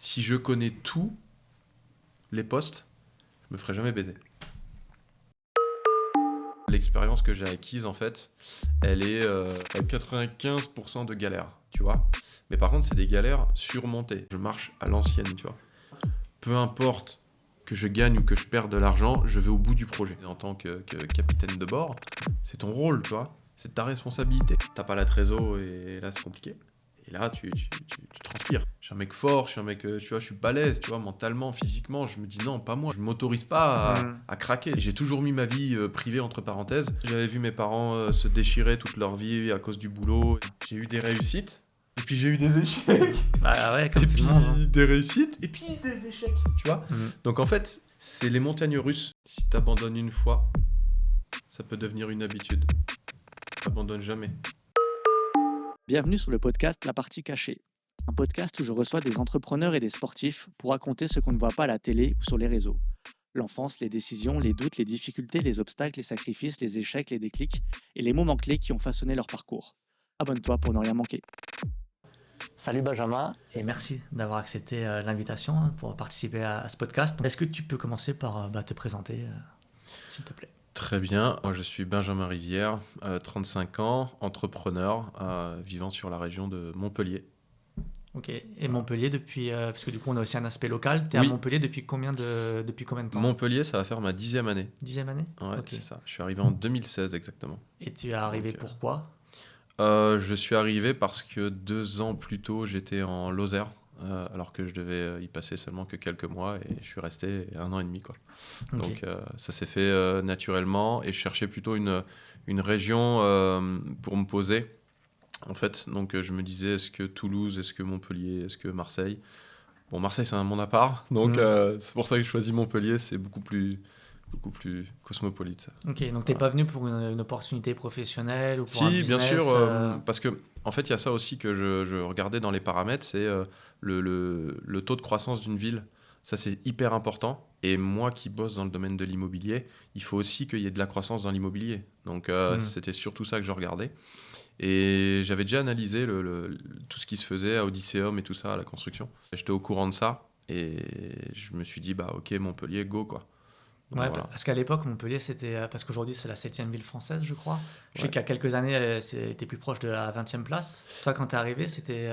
si je connais tous les postes, je me ferai jamais baiser. L'expérience que j'ai acquise, en fait, elle est à 95% de galères, tu vois. Mais par contre, c'est des galères surmontées. Je marche à l'ancienne, tu vois. Peu importe que je gagne ou que je perde de l'argent, je vais au bout du projet. En tant que capitaine de bord, c'est ton rôle, tu vois. C'est ta responsabilité. T'as pas la trésor et là, c'est compliqué. Et là, tu transpires. Je suis un mec fort, je suis un mec, tu vois, je suis balèze, tu vois, mentalement, physiquement. Je me dis non, pas moi. Je m'autorise pas à craquer. Et j'ai toujours mis ma vie privée entre parenthèses. J'avais vu mes parents se déchirer toute leur vie à cause du boulot. J'ai eu des réussites. Et puis j'ai eu des échecs. Bah ouais, comme Et tout puis le monde. Hein. des réussites. Et puis des échecs. Tu vois. Donc en fait, c'est les montagnes russes. Si t'abandonnes une fois, ça peut devenir une habitude. T'abandonnes jamais. Bienvenue sur le podcast La Partie Cachée, un podcast où je reçois des entrepreneurs et des sportifs pour raconter ce qu'on ne voit pas à la télé ou sur les réseaux. L'enfance, les décisions, les doutes, les difficultés, les obstacles, les sacrifices, les échecs, les déclics et les moments clés qui ont façonné leur parcours. Abonne-toi pour ne rien manquer. Salut Benjamin et merci d'avoir accepté l'invitation pour participer à ce podcast. Est-ce que tu peux commencer par te présenter, s'il te plaît ? Très bien, moi je suis Benjamin Rivière, 35 ans, entrepreneur, vivant sur la région de Montpellier. Ok, et Montpellier depuis, parce que du coup on a aussi un aspect local, tu es Oui. à Montpellier depuis combien de temps ? Montpellier, ça va faire ma 10e année. 10e année ? Ouais, Ok. c'est ça. Je suis arrivé en 2016 exactement. Et tu es arrivé Donc, pourquoi ? Je suis arrivé parce que 2 ans plus tôt, j'étais en Lozère, alors que je devais y passer seulement que quelques mois, et je suis resté 1 an et demi, quoi. Ok. Donc ça s'est fait naturellement, et je cherchais plutôt une région pour me poser. En fait, donc je me disais, est-ce que Toulouse, est-ce que Montpellier, est-ce que Marseille ? Bon, Marseille, c'est un monde à part, donc c'est pour ça que j'ai choisi Montpellier, c'est beaucoup plus cosmopolite. Ok, donc t'es pas venu pour une opportunité professionnelle ou pour un Si, bien business sûr, parce que en fait, il y a ça aussi que je regardais dans les paramètres, c'est le taux de croissance d'une ville. Ça, c'est hyper important. Et moi qui bosse dans le domaine de l'immobilier, il faut aussi qu'il y ait de la croissance dans l'immobilier. Donc, c'était surtout ça que je regardais. Et j'avais déjà analysé tout ce qui se faisait à Odysseum et tout ça, à la construction. J'étais au courant de ça et je me suis dit, bah ok, Montpellier, go quoi. Donc, Ouais, voilà. parce qu'à l'époque, Montpellier, c'était. Parce qu'aujourd'hui, c'est la 7e ville française, je crois. Je sais Ouais. qu'il y a quelques années, c'était plus proche de la 20e place. Toi, quand t'es arrivé, c'était.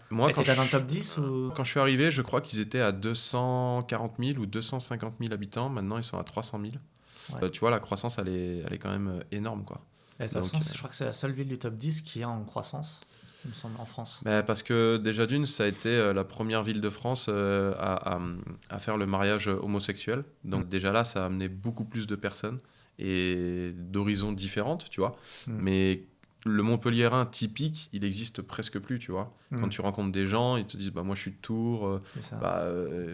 Moi, T'étais dans le top 10 ou. quand je suis arrivé, je crois qu'ils étaient à 240 000 ou 250 000 habitants. Maintenant, ils sont à 300 000. Ouais. Tu vois, la croissance, elle est quand même énorme, quoi. Et de toute Donc, façon, je crois que c'est la seule ville du top 10 qui est en croissance, il me semble, en France. bah, parce que déjà d'une, ça a été la première ville de France à faire le mariage homosexuel. Donc déjà là, ça a amené beaucoup plus de personnes et d'horizons différentes, tu vois. Mais le Montpelliérain typique, il existe presque plus, tu vois. Quand tu rencontres des gens, ils te disent, bah moi je suis de Tours,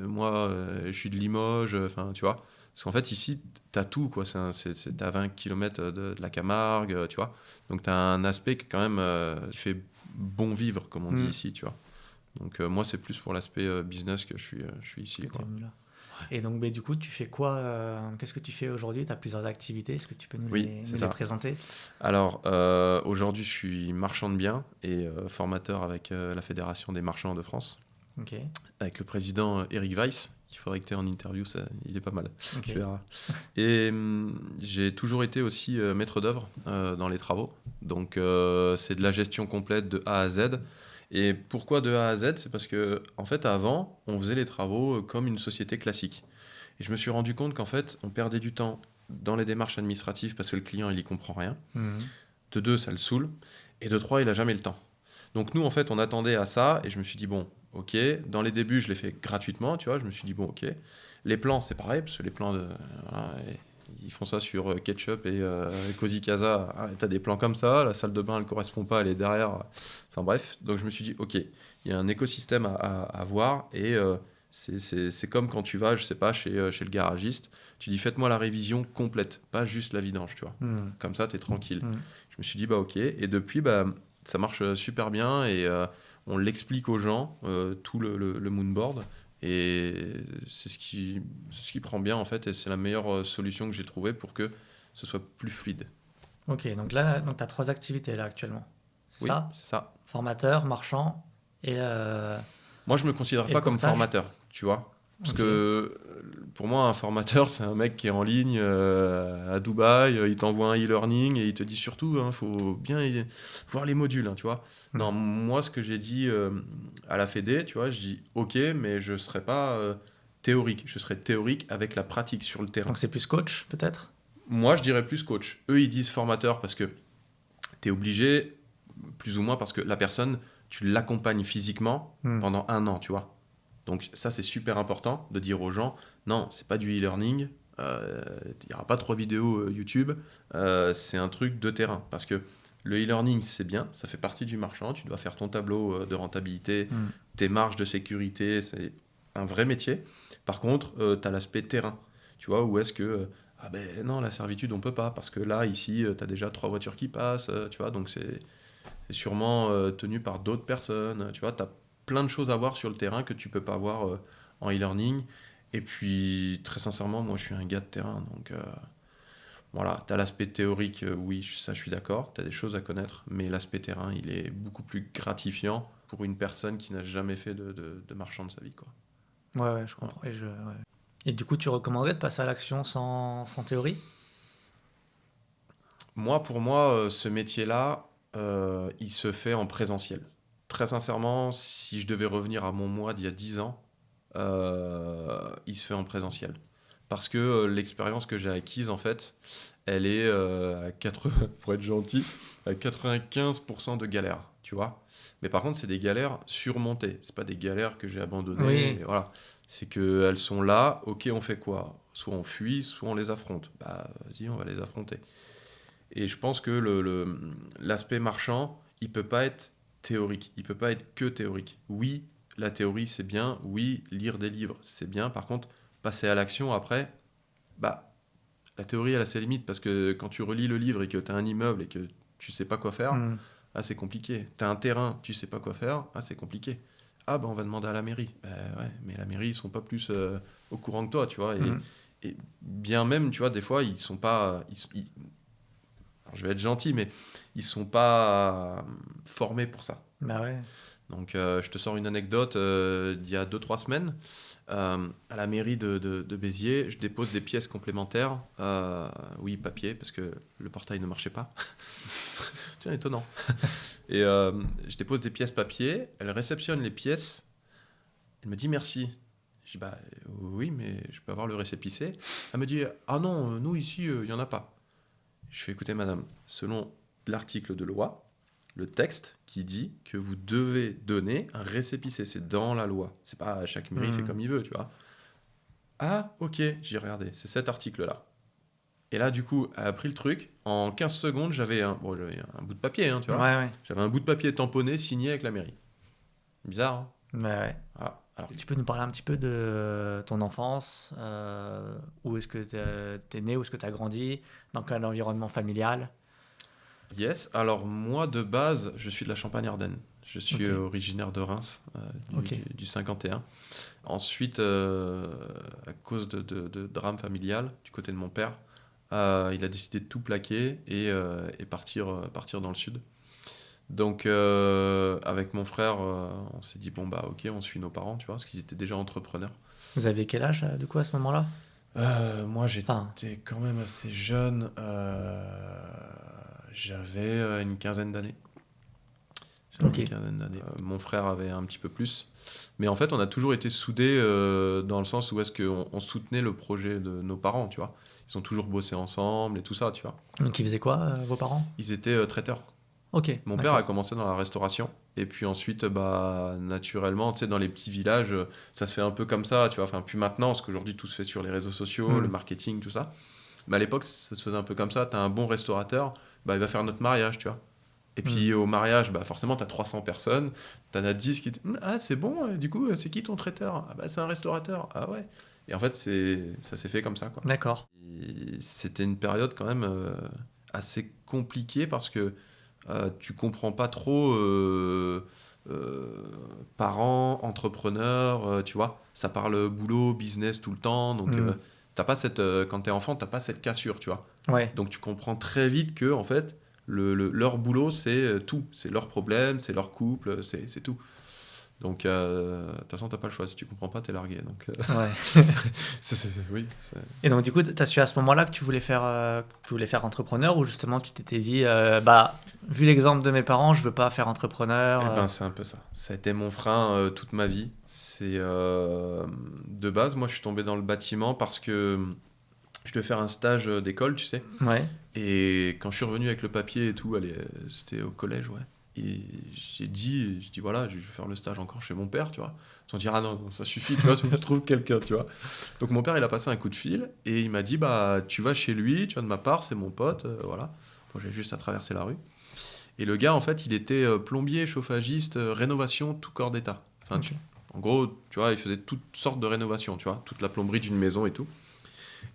moi je suis de Limoges, enfin tu vois. Parce qu'en fait ici, t'as tout, quoi. C'est à 20 km de la Camargue, tu vois. Donc t'as un aspect qui quand même qui fait bon vivre, comme on dit ici, tu vois. Donc moi, c'est plus pour l'aspect business que je suis ici, Que quoi. t'es venu là. Et donc, du coup, tu fais quoi qu'est-ce que tu fais aujourd'hui ? Tu as plusieurs activités. Est-ce que tu peux nous les présenter ? Alors, aujourd'hui, je suis marchand de biens et formateur avec la Fédération des marchands de France. Ok. Avec le président Eric Weiss, qu'il faudrait que tu aies en interview, il est pas mal. Okay. Tu verras. Et j'ai toujours été aussi maître d'œuvre dans les travaux. Donc, c'est de la gestion complète de A à Z. Et pourquoi de A à Z ? C'est parce que, en fait, avant, on faisait les travaux comme une société classique. Et je me suis rendu compte qu'en fait, on perdait du temps dans les démarches administratives parce que le client, il y comprend rien. De 2, ça le saoule. Et de 3, il a jamais le temps. Donc nous, en fait, on attendait à ça et je me suis dit, bon, ok. Dans les débuts, je l'ai fait gratuitement, tu vois. Je me suis dit, bon, ok. Les plans, c'est pareil, parce que les plans, ils font ça sur Ketchup et Cozy Casa. Tu as des plans comme ça, la salle de bain, elle correspond pas, elle est derrière. Enfin bref, donc je me suis dit, ok, il y a un écosystème à voir et c'est comme quand tu vas, je sais pas, chez le garagiste, tu dis, faites-moi la révision complète, pas juste la vidange, tu vois. Comme ça, tu es tranquille. Je me suis dit, bah ok. Et depuis, bah, ça marche super bien et on l'explique aux gens, tout le moonboard. Et c'est ce qui prend bien en fait, et c'est la meilleure solution que j'ai trouvée pour que ce soit plus fluide. Ok, donc là, tu as 3 activités là actuellement. C'est Oui, ça ? c'est ça. Formateur, marchand et Moi, je me considère Et pas le comme courtage? formateur, tu vois. Parce Ok. que pour moi, un formateur, c'est un mec qui est en ligne à Dubaï, il t'envoie un e-learning et il te dit surtout, il faut bien voir les modules, hein, tu vois. Non, Hmm. moi, ce que j'ai dit à la Fédé, tu vois, je dis ok, mais je serai pas théorique. Je serai théorique avec la pratique sur le terrain. Donc c'est plus coach, peut-être? Moi, je dirais plus coach. Eux, ils disent formateur parce que tu es obligé, plus ou moins, parce que la personne, tu l'accompagnes physiquement Hmm. pendant 1 an, tu vois. Donc ça, c'est super important de dire aux gens, non, c'est pas du e-learning, il n'y aura pas 3 vidéos YouTube, c'est un truc de terrain. Parce que le e-learning, c'est bien, ça fait partie du marchand, tu dois faire ton tableau de rentabilité, Hmm. tes marges de sécurité, c'est un vrai métier. Par contre, tu as l'aspect terrain, tu vois, où est-ce que, ah ben non, la servitude, on peut pas, parce que là, ici, tu as déjà 3 voitures qui passent, tu vois, donc c'est sûrement tenu par d'autres personnes. Tu vois, tu as plein de choses à voir sur le terrain que tu peux pas voir en e-learning. Et puis, très sincèrement, moi, je suis un gars de terrain. Donc, voilà, tu as l'aspect théorique, oui, ça, je suis d'accord. Tu as des choses à connaître. Mais l'aspect terrain, il est beaucoup plus gratifiant pour une personne qui n'a jamais fait de marchand de sa vie, quoi. Ouais, je Voilà. comprends. Et du coup, tu recommanderais de passer à l'action sans théorie? Moi, pour moi, ce métier-là, il se fait en présentiel. Très sincèrement, si je devais revenir à mon moi d'il y a 10 ans, il se fait en présentiel. Parce que l'expérience que j'ai acquise, en fait, elle est pour être gentil, à 95% de galères, tu vois. Mais par contre, c'est des galères surmontées. C'est pas des galères que j'ai abandonnées. Oui. Et voilà. C'est qu'elles sont là, ok, on fait quoi? Soit on fuit, soit on les affronte. Bah, vas-y, on va les affronter. Et je pense que l'aspect marchand, il peut pas être théorique. Il peut pas être que théorique. Oui, la théorie, c'est bien. Oui, lire des livres, c'est bien. Par contre, passer à l'action après, bah, la théorie, elle a ses limites. Parce que quand tu relis le livre et que tu as un immeuble et que tu sais pas quoi faire, Hmm. ah, c'est compliqué. Tu as un terrain, tu sais pas quoi faire, ah, c'est compliqué. Ah, bah, on va demander à la mairie. Bah, ouais, mais la mairie, ils sont pas plus au courant que toi, tu vois. Hmm. Et bien même, tu vois, des fois, ils sont pas. Alors, je vais être gentil, mais ils sont pas formés pour ça. Bah ouais. Donc, je te sors une anecdote d'il y a 2, 3 semaines. À la mairie de Béziers, je dépose des pièces complémentaires. Oui, papier, parce que le portail ne marchait pas. Tiens, étonnant. Et je dépose des pièces papier. Elle réceptionne les pièces. Elle me dit merci. Je dis, bah oui, mais je peux avoir le récépissé. Elle me dit, ah non, nous ici, il n'y en a pas. Je fais écouter, madame, selon l'article de loi, le texte qui dit que vous devez donner un récépissé. C'est dans la loi. C'est pas chaque mairie fait Hmm. comme il veut, tu vois. Ah, ok, j'ai regardé. C'est cet article-là. Et là, du coup, elle a pris le truc. En 15 secondes, j'avais un bout de papier, hein, tu vois. Ouais. J'avais un bout de papier tamponné, signé avec la mairie. Bizarre, hein. Ouais. Voilà. Alors, Et tu peux nous parler un petit peu de ton enfance, où est-ce que t'es né, où est-ce que tu as grandi, dans quel environnement familial? yes. Alors, moi, de base, je suis de la Champagne-Ardenne. Je suis Ok, originaire de Reims, ok, du 51. Ensuite, à cause de drame familial du côté de mon père, il a décidé de tout plaquer et partir dans le sud. Donc, avec mon frère, on s'est dit, bon, bah, ok, on suit nos parents, tu vois, parce qu'ils étaient déjà entrepreneurs. Vous aviez quel âge, du coup, à ce moment-là? Moi, Enfin, j'étais quand même assez jeune. J'avais une quinzaine d'années. J'avais ok, une quinzaine d'années. Mon frère avait un petit peu plus. Mais en fait, on a toujours été soudés dans le sens où est-ce qu'on soutenait le projet de nos parents, tu vois. Ils ont toujours bossé ensemble et tout ça, tu vois. donc ils faisaient quoi, vos parents? Ils étaient traiteurs. Ok, Mon père a d'accord. commencé dans la restauration. Et puis ensuite, bah, naturellement, tu sais, dans les petits villages, ça se fait un peu comme ça, tu vois. Enfin, puis maintenant, parce qu'aujourd'hui, tout se fait sur les réseaux sociaux, le Hmm, marketing, tout ça. Mais à l'époque, ça se faisait un peu comme ça. T'as un bon restaurateur, bah, il va faire notre mariage, tu vois. Et hmm. puis au mariage, bah, forcément, t'as 300 personnes. T'en as 10 qui disent ah, c'est bon, du coup, c'est qui ton traiteur? Ah, bah, c'est un restaurateur. Ah ouais. Et en fait, ça s'est fait comme ça, quoi. D'accord. Et c'était une période quand même assez compliquée parce que tu comprends pas trop euh, parents, entrepreneurs, tu vois. Ça parle boulot, business tout le temps. Donc, Hmm, t'as pas quand t'es enfant, t'as pas cette cassure, tu vois. ouais, Donc, tu comprends très vite que, en fait, leur boulot, c'est tout. C'est leur problème, c'est leur couple, c'est tout. Donc, de toute façon, t'as pas le choix. Si tu comprends pas, t'es largué. Donc, Ouais. oui. Et donc, du coup, tu as su à ce moment-là que tu voulais faire entrepreneur, ou justement tu t'étais dit, vu l'exemple de mes parents, je veux pas faire entrepreneur. Eh ben, c'est un peu ça. Ça a été mon frein toute ma vie. De base, moi, je suis tombé dans le bâtiment parce que je devais faire un stage d'école, tu sais. Ouais. Et quand je suis revenu avec le papier et tout, allez, c'était au collège, ouais. Et j'ai dit, voilà, je vais faire le stage encore chez mon père, tu vois. Sans dire, ah non, non, ça suffit, tu vois, je trouve quelqu'un, tu vois. Donc mon père, il a passé un coup de fil et il m'a dit, bah, tu vas chez lui, tu vois, de ma part, c'est mon pote, voilà. Bon, j'ai juste à traverser la rue. Et le gars, en fait, il était plombier, chauffagiste, rénovation, tout corps d'état. Enfin, Ok. en gros, tu vois, il faisait toutes sortes de rénovations, tu vois, toute la plomberie d'une maison et tout.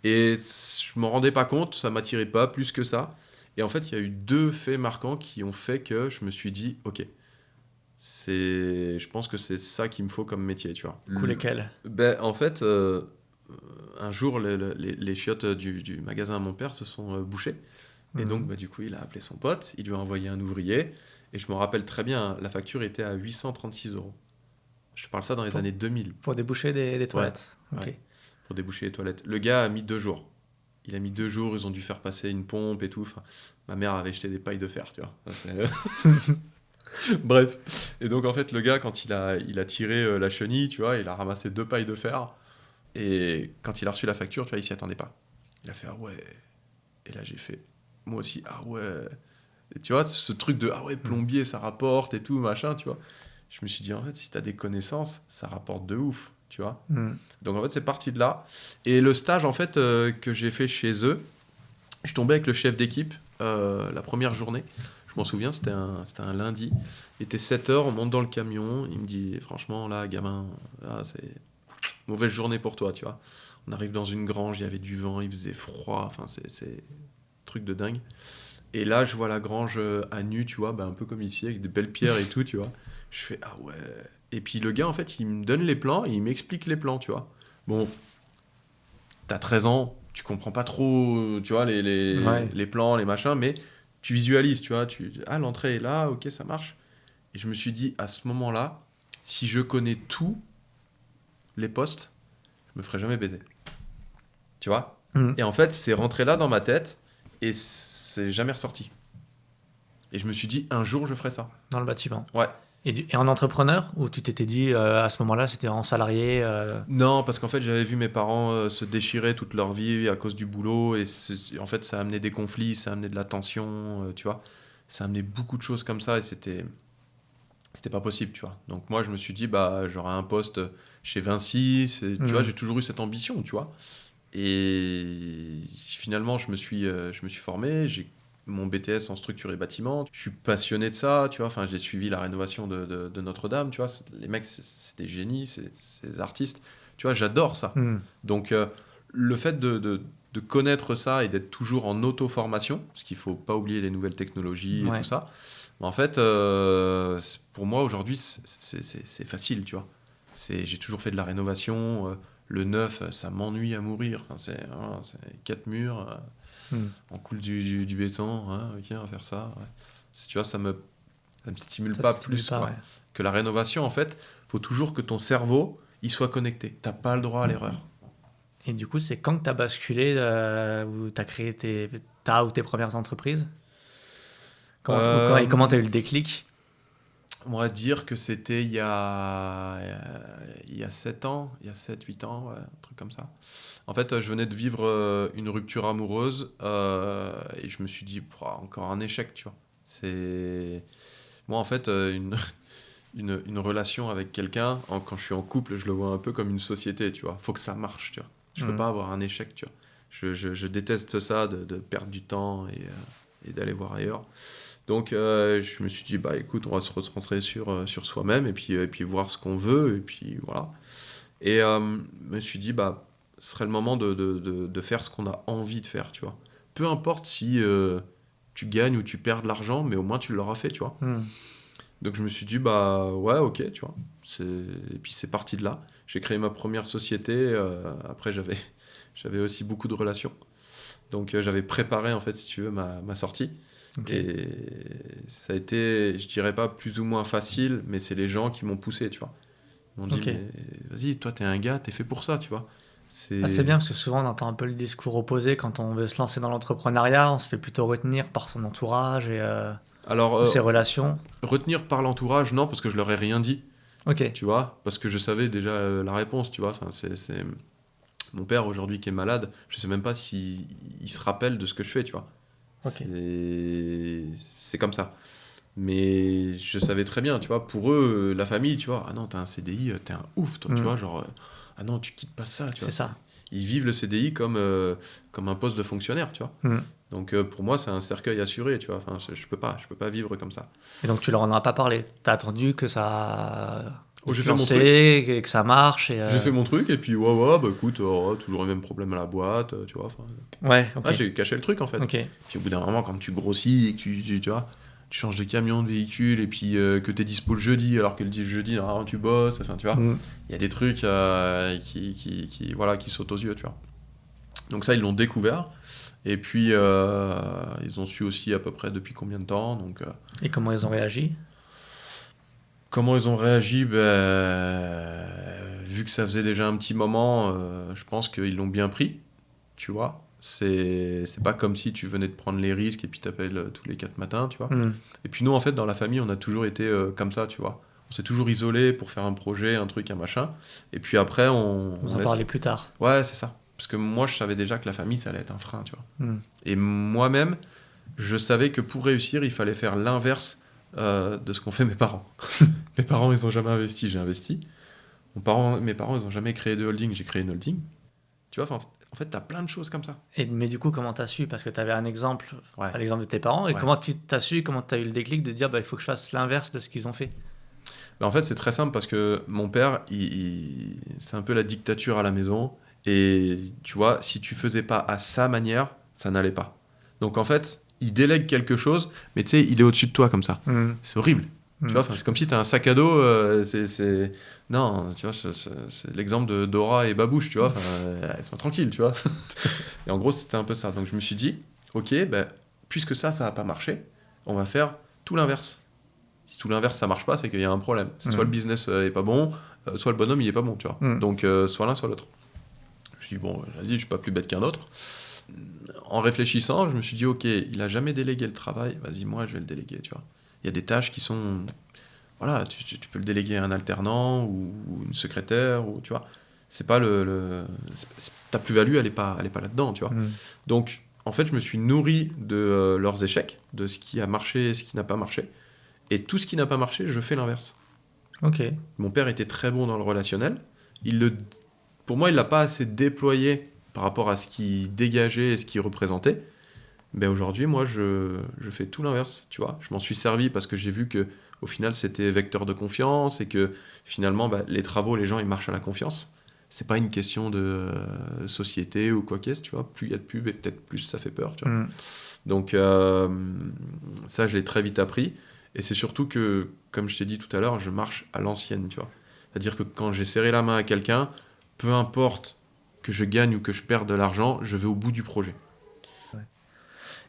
Et je m'en rendais pas compte, ça m'attirait pas plus que ça. Et en fait, il y a eu deux faits marquants qui ont fait que je me suis dit, ok, je pense que c'est ça qu'il me faut comme métier, tu vois. Du coup, lesquels? Ben, en fait, un jour, les chiottes du magasin à mon père se sont bouchées. Et donc, bah, du coup, il a appelé son pote, il lui a envoyé un ouvrier. Et je me rappelle très bien, la facture était à 836 euros. Je te parle ça dans les Pour, années 2000. pour déboucher des Ouais, toilettes. Ok. ouais, pour déboucher les toilettes. Le gars a mis 2 jours. Il a mis 2 jours, ils ont dû faire passer une pompe et tout. Enfin, ma mère avait jeté des pailles de fer, tu vois. Bref. Et donc, en fait, le gars, quand il a tiré la chenille, tu vois, il a ramassé 2 pailles de fer. Et quand il a reçu la facture, tu vois, il s'y attendait pas. Il a fait, ah ouais. Et là, j'ai fait, moi aussi, ah ouais. Et tu vois, ce truc de, ah ouais, plombier, ça rapporte et tout, machin, tu vois. Je me suis dit, en fait, si t'as des connaissances, ça rapporte de ouf, tu vois. Hmm. Donc, en fait, c'est parti de là. Et le stage, en fait, que j'ai fait chez eux, je suis tombé avec le chef d'équipe la première journée. Je m'en souviens, c'était un lundi. Il était 7 h, on monte dans le camion. Il me dit, franchement, là, gamin, là, c'est mauvaise journée pour toi, tu vois. On arrive dans une grange, il y avait du vent, il faisait froid. Enfin, c'est truc de dingue. Et là, je vois la grange à nu, tu vois, bah, un peu comme ici, avec des belles pierres et tout, tu vois. Je fais, ah ouais. Et puis le gars, en fait, il me donne les plans et il m'explique les plans, tu vois. Bon, t'as 13 ans, tu comprends pas trop, tu vois, Ouais. les plans, les machins, mais tu visualises, tu vois. Ah, l'entrée est là, ok, ça marche. Et je me suis dit, à ce moment-là, si je connais tous les postes, je me ferai jamais baiser. Tu vois. Hmm. Et en fait, c'est rentré là dans ma tête et c'est jamais ressorti. Et je me suis dit, un jour, je ferai ça. Dans le bâtiment. Ouais. Et en entrepreneur, ou tu t'étais dit à ce moment-là, c'était en salarié Non, parce qu'en fait, j'avais vu mes parents se déchirer toute leur vie à cause du boulot. Et en fait, ça a amené des conflits, ça a amené de la tension, tu vois. Ça a amené beaucoup de choses comme ça et c'était pas possible, tu vois. Donc moi, je me suis dit, bah, j'aurai un poste chez Vinci. Tu vois, j'ai toujours eu cette ambition, tu vois. Et finalement, je me suis formé. J'ai mon BTS en structure et bâtiment. Je suis passionné de ça, tu vois. Enfin, j'ai suivi la rénovation de Notre-Dame, tu vois. Les mecs, c'est des génies, c'est des artistes. Tu vois, j'adore ça. Hmm. Donc, le fait de connaître ça et d'être toujours en auto-formation, parce qu'il faut pas oublier les nouvelles technologies et Ouais. tout ça, en fait, pour moi, aujourd'hui, c'est facile, tu vois. J'ai toujours fait de la rénovation. Le neuf, ça m'ennuie à mourir. Enfin, c'est 4 murs, Hmm. on coule du béton, hein, ok, on va faire ça. Ouais. Tu vois, ça me stimule Ça te pas stimule plus, pas, quoi. ouais. Que la rénovation, en fait, faut toujours que ton cerveau, il soit connecté. T'as pas le droit à l'erreur. Et du coup, c'est quand que tu as basculé, où tu as créé ta ou tes premières entreprises? Comment tu as eu le déclic? On va dire que c'était il y a 7 ans, il y a 7 8 ans, ouais, un truc comme ça. En fait, je venais de vivre une rupture amoureuse et je me suis dit, pouah, encore un échec, tu vois. Moi, en fait, une relation avec quelqu'un, quand je suis en couple, je le vois un peu comme une société, tu vois. Faut que ça marche, tu vois. Je peux Hmm. pas avoir un échec, tu vois. Je déteste ça, de perdre du temps et d'aller voir ailleurs. Donc, je me suis dit, bah écoute, on va se recentrer sur soi-même et puis voir ce qu'on veut, et puis voilà. Et je me suis dit, bah, ce serait le moment de faire ce qu'on a envie de faire, tu vois. Peu importe si tu gagnes ou tu perds de l'argent, mais au moins tu l'auras fait, tu vois. Hmm. Donc, je me suis dit, bah ouais, ok, tu vois. Et puis, c'est parti de là. J'ai créé ma première société. Après, j'avais aussi beaucoup de relations. Donc, j'avais préparé, en fait, si tu veux, ma sortie. Ok. Et ça a été, je dirais pas plus ou moins facile, mais c'est les gens qui m'ont poussé, tu vois. Ils m'ont dit, Ok. mais vas-y, toi, t'es un gars, t'es fait pour ça, tu vois. Ah, c'est C'est... bien parce que souvent on entend un peu le discours opposé quand on veut se lancer dans l'entrepreneuriat, on se fait plutôt retenir par son entourage et Alors, ou ses relations. retenir par l'entourage, non, parce que je leur ai rien dit, Ok, tu vois, parce que je savais déjà la réponse, tu vois. Enfin, c'est... Mon père, aujourd'hui, qui est malade, je sais même pas si il se rappelle de ce que je fais, tu vois. ok. C'est comme ça. Mais je savais très bien, tu vois, pour eux, la famille, tu vois, ah non, t'as un CDI, t'es un ouf, toi, tu Hmm, vois, genre, ah non, tu quittes pas ça, tu c'est vois. ça. Ils vivent le CDI comme un poste de fonctionnaire, tu vois. Hmm. Donc pour moi, c'est un cercueil assuré, tu vois. Enfin, je peux pas vivre comme ça. Et donc tu leur en as pas parlé. T'as attendu que ça Oh, de j'ai te fait mon truc, lancer, que ça marche et j'ai fait mon truc, et puis ouais, bah écoute, toujours les mêmes problèmes à la boîte, tu vois. Enfin, ouais, ok, ah, j'ai caché le truc en fait. ok. Puis au bout d'un moment, quand tu grossis et que tu vois, tu changes de camion, de véhicule, et puis que t'es dispo le jeudi, alors que le jeudi, normalement, tu bosses, enfin, tu vois, Hmm. il y a des trucs voilà, qui sautent aux yeux, tu vois. Donc ça, ils l'ont découvert, et puis ils ont su aussi à peu près depuis combien de temps. Donc Et comment ils ont réagi? comment ils ont réagi, vu que ça faisait déjà un petit moment, je pense qu'ils l'ont bien pris, tu vois. C'est pas comme si tu venais de prendre les risques et puis t'appelles tous les 4 matins, tu vois. Hmm. Et puis nous, en fait, dans la famille, on a toujours été comme ça, tu vois. On s'est toujours isolé pour faire un projet, un truc, un machin. Et puis après, Vous on en laisse. parlez plus tard. Ouais, c'est ça. Parce que moi, je savais déjà que la famille, ça allait être un frein, tu vois. Hmm. Et moi-même, je savais que pour réussir, il fallait faire l'inverse de ce qu'ont fait mes parents. Mes parents, ils ont jamais investi, j'ai investi. Mes parents, ils ont jamais créé de holding, j'ai créé une holding. Tu vois, en fait, t'as plein de choses comme ça. Mais du coup, comment t'as su? Parce que t'avais un exemple, Ouais, à l'exemple de tes parents, et ouais. comment tu t'as su, comment t'as eu le déclic de dire, bah, il faut que je fasse l'inverse de ce qu'ils ont fait? Bah, en fait, c'est très simple parce que mon père, c'est un peu la dictature à la maison. Et tu vois, si tu faisais pas à sa manière, ça n'allait pas. Donc en fait, il délègue quelque chose, mais tu sais, il est au-dessus de toi comme ça. Hmm. C'est horrible. Tu Hmm. vois, c'est comme si tu as un sac à dos. Non, tu vois, c'est l'exemple de Dora et Babouche, tu vois. Enfin, elles sont tranquilles, tu vois. Et en gros, c'était un peu ça. Donc je me suis dit, ok, ben, puisque ça n'a pas marché, on va faire tout l'inverse. Si tout l'inverse ça marche pas, c'est qu'il y a un problème. Soit le Hmm. business est pas bon, soit le bonhomme il est pas bon, tu vois. Hmm. Donc soit l'un, soit l'autre. Je me suis dit, bon, vas-y, je suis pas plus bête qu'un autre. En réfléchissant, je me suis dit, ok, il a jamais délégué le travail, vas-y, moi je vais le déléguer, tu vois. Il y a des tâches qui sont. Voilà, tu peux le déléguer à un alternant ou une secrétaire, ou tu vois. C'est pas ta plus-value, elle est pas là-dedans, tu vois. Hmm. Donc, en fait, je me suis nourri de leurs échecs, de ce qui a marché et ce qui n'a pas marché. Et tout ce qui n'a pas marché, je fais l'inverse. Ok. Mon père était très bon dans le relationnel. Pour moi, il l'a pas assez déployé par rapport à ce qu'il dégageait et ce qu'il représentait. Mais aujourd'hui, moi, je fais tout l'inverse, tu vois. Je m'en suis servi parce que j'ai vu que au final, c'était vecteur de confiance et que finalement, les travaux, les gens, ils marchent à la confiance. C'est pas une question de société ou quoi qu'est-ce, tu vois. Plus il y a de pub et peut-être plus ça fait peur, tu vois. Hmm. Donc ça, je l'ai très vite appris. Et c'est surtout que, comme je t'ai dit tout à l'heure, je marche à l'ancienne, tu vois. C'est-à-dire que quand j'ai serré la main à quelqu'un, peu importe que je gagne ou que je perde de l'argent, je vais au bout du projet.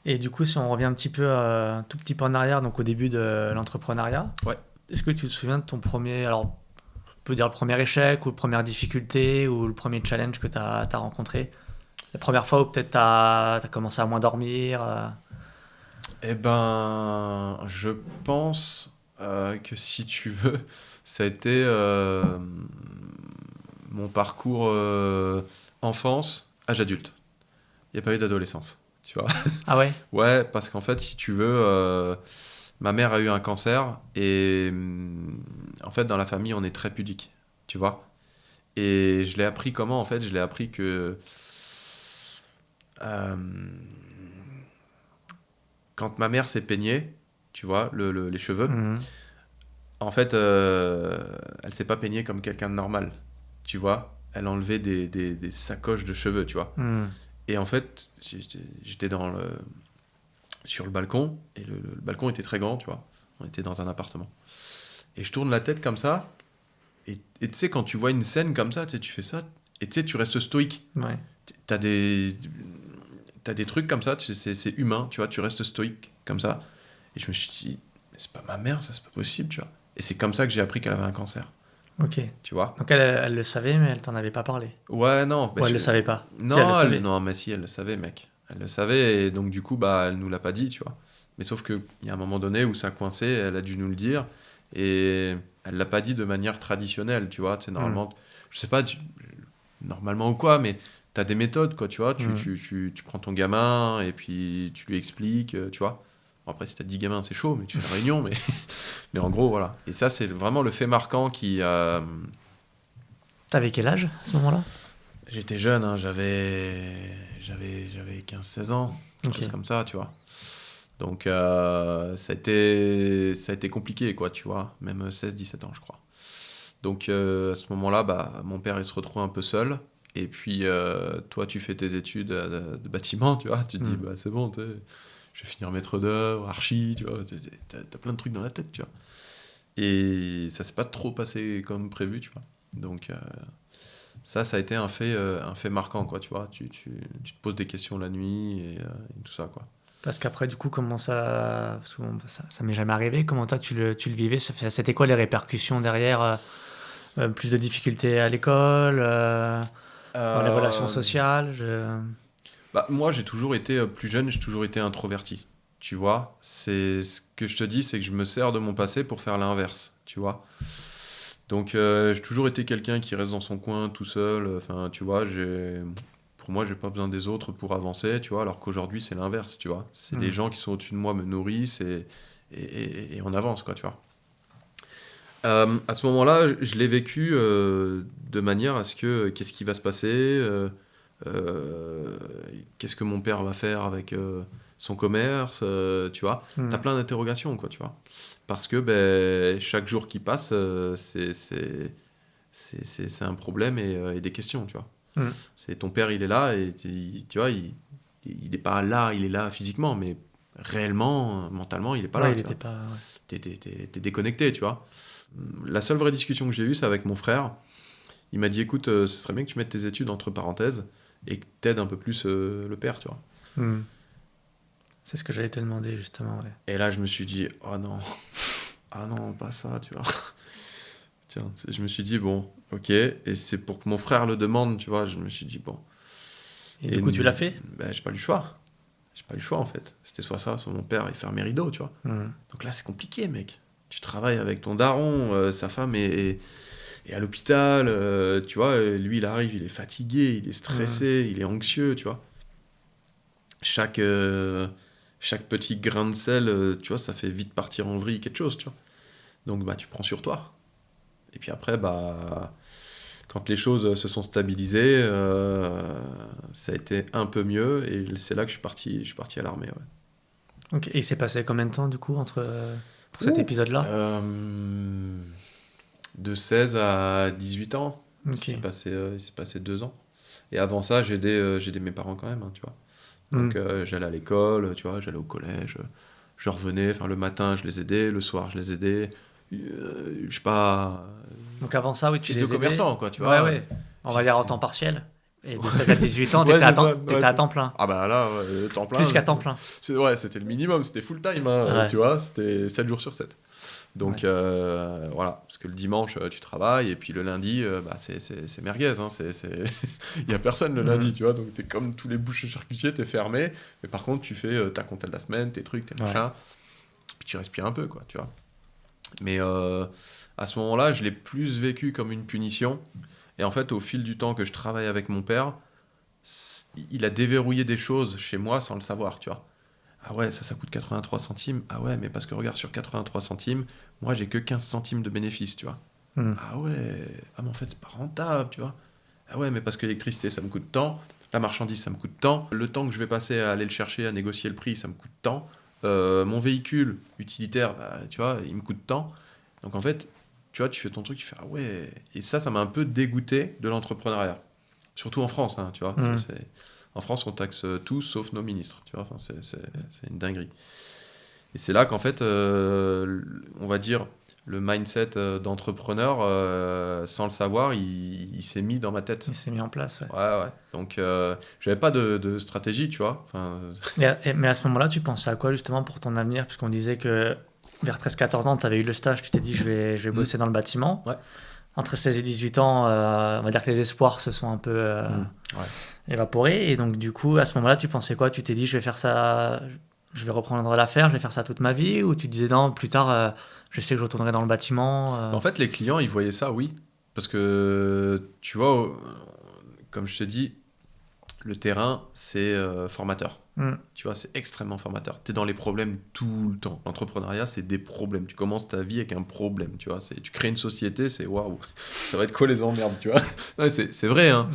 Et du coup, si on revient un petit peu, un tout petit peu en arrière, donc au début de l'entrepreneuriat, Ouais. est-ce que tu te souviens de ton premier, alors, on peut dire le premier échec ou la première difficulté ou le premier challenge que tu as rencontré? La première fois où peut-être tu as commencé à moins dormir. Eh ben, je pense que si tu veux, ça a été mon parcours enfance, âge adulte. Il n'y a pas eu d'adolescence, tu vois. Ah ouais? Ouais, parce qu'en fait, si tu veux, ma mère a eu un cancer et en fait, dans la famille, on est très pudique, tu vois. Et je l'ai appris comment, en fait? Je l'ai appris que euh, quand ma mère s'est peignée, tu vois, les cheveux, Mhm. en fait, elle s'est pas peignée comme quelqu'un de normal, tu vois. Elle enlevait des sacoches de cheveux, tu vois. Mhm. Et en fait, j'étais sur le balcon, et le balcon était très grand, tu vois. On était dans un appartement. Et je tourne la tête comme ça, et tu sais, quand tu vois une scène comme ça, tu sais, tu fais ça, et tu sais, tu restes stoïque. Ouais. T'as des trucs comme ça, c'est humain, tu vois, tu restes stoïque. comme ça. Et je me suis dit, mais c'est pas ma mère, ça, c'est pas possible, tu vois. Et c'est comme ça que j'ai appris qu'elle avait un cancer, Ok. tu vois. Donc elle le savait, mais elle t'en avait pas parlé. Ouais, non. Ou elle le savait pas. Si, elle le Non, savait. non, mais si, elle le savait, mec. Elle le savait, et donc du coup, bah, elle nous l'a pas dit, tu vois. Mais sauf qu'il y a un moment donné où ça coinçait, elle a dû nous le dire, et elle l'a pas dit de manière traditionnelle, tu vois. C'est normalement, je sais pas, normalement ou quoi, mais t'as des méthodes, quoi, tu vois. Tu prends ton gamin, et puis tu lui expliques, tu vois. Bon, après, si t'as 10 gamins, c'est chaud, mais tu fais une réunion, mais, mais en gros, voilà. Et ça, c'est vraiment le fait marquant qui a. T'avais quel âge à ce moment-là? J'étais jeune, hein, j'avais 15-16 ans, quelque Ok. chose comme ça, tu vois. Donc ça a été compliqué, quoi, tu vois, même 16-17 ans, je crois. Donc à ce moment-là, bah, mon père, il se retrouve un peu seul. Et puis toi, tu fais tes études de bâtiment, tu vois, tu te dis, bah, c'est bon, je vais finir maître d'œuvre, archi, tu vois, t'as plein de trucs dans la tête, tu vois. Et ça s'est pas trop passé comme prévu, tu vois. Donc ça a été un fait marquant, quoi, tu vois. Tu te poses des questions la nuit et tout ça, quoi. Parce qu'après, du coup, comment ça. Parce que bon, ça m'est jamais arrivé. Comment toi, tu le vivais? C'était quoi les répercussions derrière? Plus de difficultés à l'école, dans les relations Euh, sociales. Bah, moi, j'ai toujours été plus jeune, j'ai toujours été introverti. Tu vois, c'est ce que je te dis, c'est que je me sers de mon passé pour faire l'inverse. Tu vois. Donc, j'ai toujours été quelqu'un qui reste dans son coin tout seul. Enfin, tu vois, pour moi, j'ai pas besoin des autres pour avancer. Tu vois, alors qu'aujourd'hui, c'est l'inverse. Tu vois, c'est les gens qui sont au-dessus de moi me nourrissent et on avance, quoi. Tu vois. À ce moment-là, je l'ai vécu de manière à ce que qu'est-ce qui va se passer, euh, qu'est-ce que mon père va faire avec son commerce, tu vois. T'as plein d'interrogations, quoi, tu vois. Parce que ben, chaque jour qui passe, c'est un problème et des questions, tu vois. C'est ton père, il est là et tu vois, il est pas là, il est là physiquement, mais réellement, mentalement, il est pas Ouais, là, il tu vois. était pas. Ouais. T'es déconnecté, tu vois. La seule vraie discussion que j'ai eue, c'est avec mon frère. Il m'a dit, écoute, ce serait bien que tu mettes tes études entre parenthèses et que t'aides un peu plus le père, tu vois. C'est ce que j'allais te demander, justement. Ouais. Et là, je me suis dit, oh non, ah non, pas ça, tu vois. Tiens, je me suis dit, bon, ok, et c'est pour que mon frère le demande, tu vois, je me suis dit, bon. Et du coup, tu l'as fait? Ben, j'ai pas eu le choix. J'ai pas eu le choix, en fait. C'était soit ça, soit mon père, il ferme mes rideaux, tu vois. Donc là, c'est compliqué, mec. Tu travailles avec ton daron, sa femme est à l'hôpital, tu vois, lui, il arrive, il est fatigué, il est stressé, il est anxieux, tu vois. Chaque petit grain de sel, tu vois, ça fait vite partir en vrille quelque chose, tu vois. Donc, bah, tu prends sur toi. Et puis après, bah, quand les choses se sont stabilisées, ça a été un peu mieux. Et c'est là que je suis parti à l'armée, ouais. Ok. Et il s'est passé combien de temps, du coup, pour cet épisode-là? De 16 à 18 ans. Ok. Il s'est passé 2 ans. Et avant ça, j'ai aidé mes parents quand même, hein, tu vois. Donc j'allais à l'école, tu vois, j'allais au collège, je revenais, enfin le matin je les aidais, le soir je les aidais. Je sais pas, Donc avant ça, oui, tu fils de les aidais. commerçant, quoi, tu Ouais, vois. ouais. On va dire en temps partiel. Et de 16 à 18 ans, Ouais, t'étais à c'est ça, temps, ouais, t'étais à temps plein. Ah bah là, temps plein. Plus qu'à temps plein. Ouais, c'était le minimum, c'était full time, hein, Ouais. tu vois, c'était 7 jours sur 7. Donc Ouais. voilà, parce que le dimanche tu travailles et puis le lundi, bah, c'est merguez, hein, il y a personne le lundi, tu vois, donc t'es comme tous les bouchers charcutiers, t'es fermé, mais par contre tu fais ta compta de la semaine, tes trucs, tes machins, puis tu respires un peu, quoi, tu vois. Mais à ce moment-là, je l'ai plus vécu comme une punition, et en fait, au fil du temps que je travaille avec mon père, il a déverrouillé des choses chez moi sans le savoir, tu vois. Ah ouais, ça coûte 83 centimes. Ah ouais, mais parce que regarde, sur 83 centimes, moi j'ai que 15 centimes de bénéfice, tu vois. Ah ouais, ah mais en fait c'est pas rentable, tu vois. Ah ouais, mais parce que l'électricité ça me coûte tant, la marchandise ça me coûte tant, le temps que je vais passer à aller le chercher, à négocier le prix, ça me coûte tant. Mon véhicule utilitaire, bah, tu vois, il me coûte tant. Donc en fait, tu vois, tu fais ton truc, tu fais ah ouais. Et ça m'a un peu dégoûté de l'entrepreneuriat. Surtout en France, hein, tu vois. En France, on taxe tout sauf nos ministres, tu vois. Enfin, c'est une dinguerie. Et c'est là qu'en fait, on va dire, le mindset d'entrepreneur, sans le savoir, il s'est mis dans ma tête. Il s'est mis en place, ouais. Ouais. Donc, j'avais pas de stratégie, tu vois. Enfin, Mais à ce moment-là, tu pensais à quoi justement pour ton avenir? Puisqu'on disait que vers 13-14 ans, tu avais eu le stage, tu t'es dit je vais bosser dans le bâtiment. Ouais. Entre 16 et 18 ans, on va dire que les espoirs se sont un peu ouais. évaporés. Et donc, du coup, à ce moment-là, tu pensais quoi? Tu t'es dit je vais faire ça, je vais reprendre l'affaire, je vais faire ça toute ma vie? Ou tu te disais non, plus tard, je sais que je retournerai dans le bâtiment En fait, les clients, ils voyaient ça, oui. Parce que, tu vois, comme je te dis, le terrain, c'est formateur. Tu vois, c'est extrêmement formateur. Tu es dans les problèmes tout le temps. L'entrepreneuriat, c'est des problèmes. Tu commences ta vie avec un problème, tu vois. Tu crées une société, c'est waouh, ça va être quoi les emmerdes, tu vois. Ouais, c'est vrai, hein.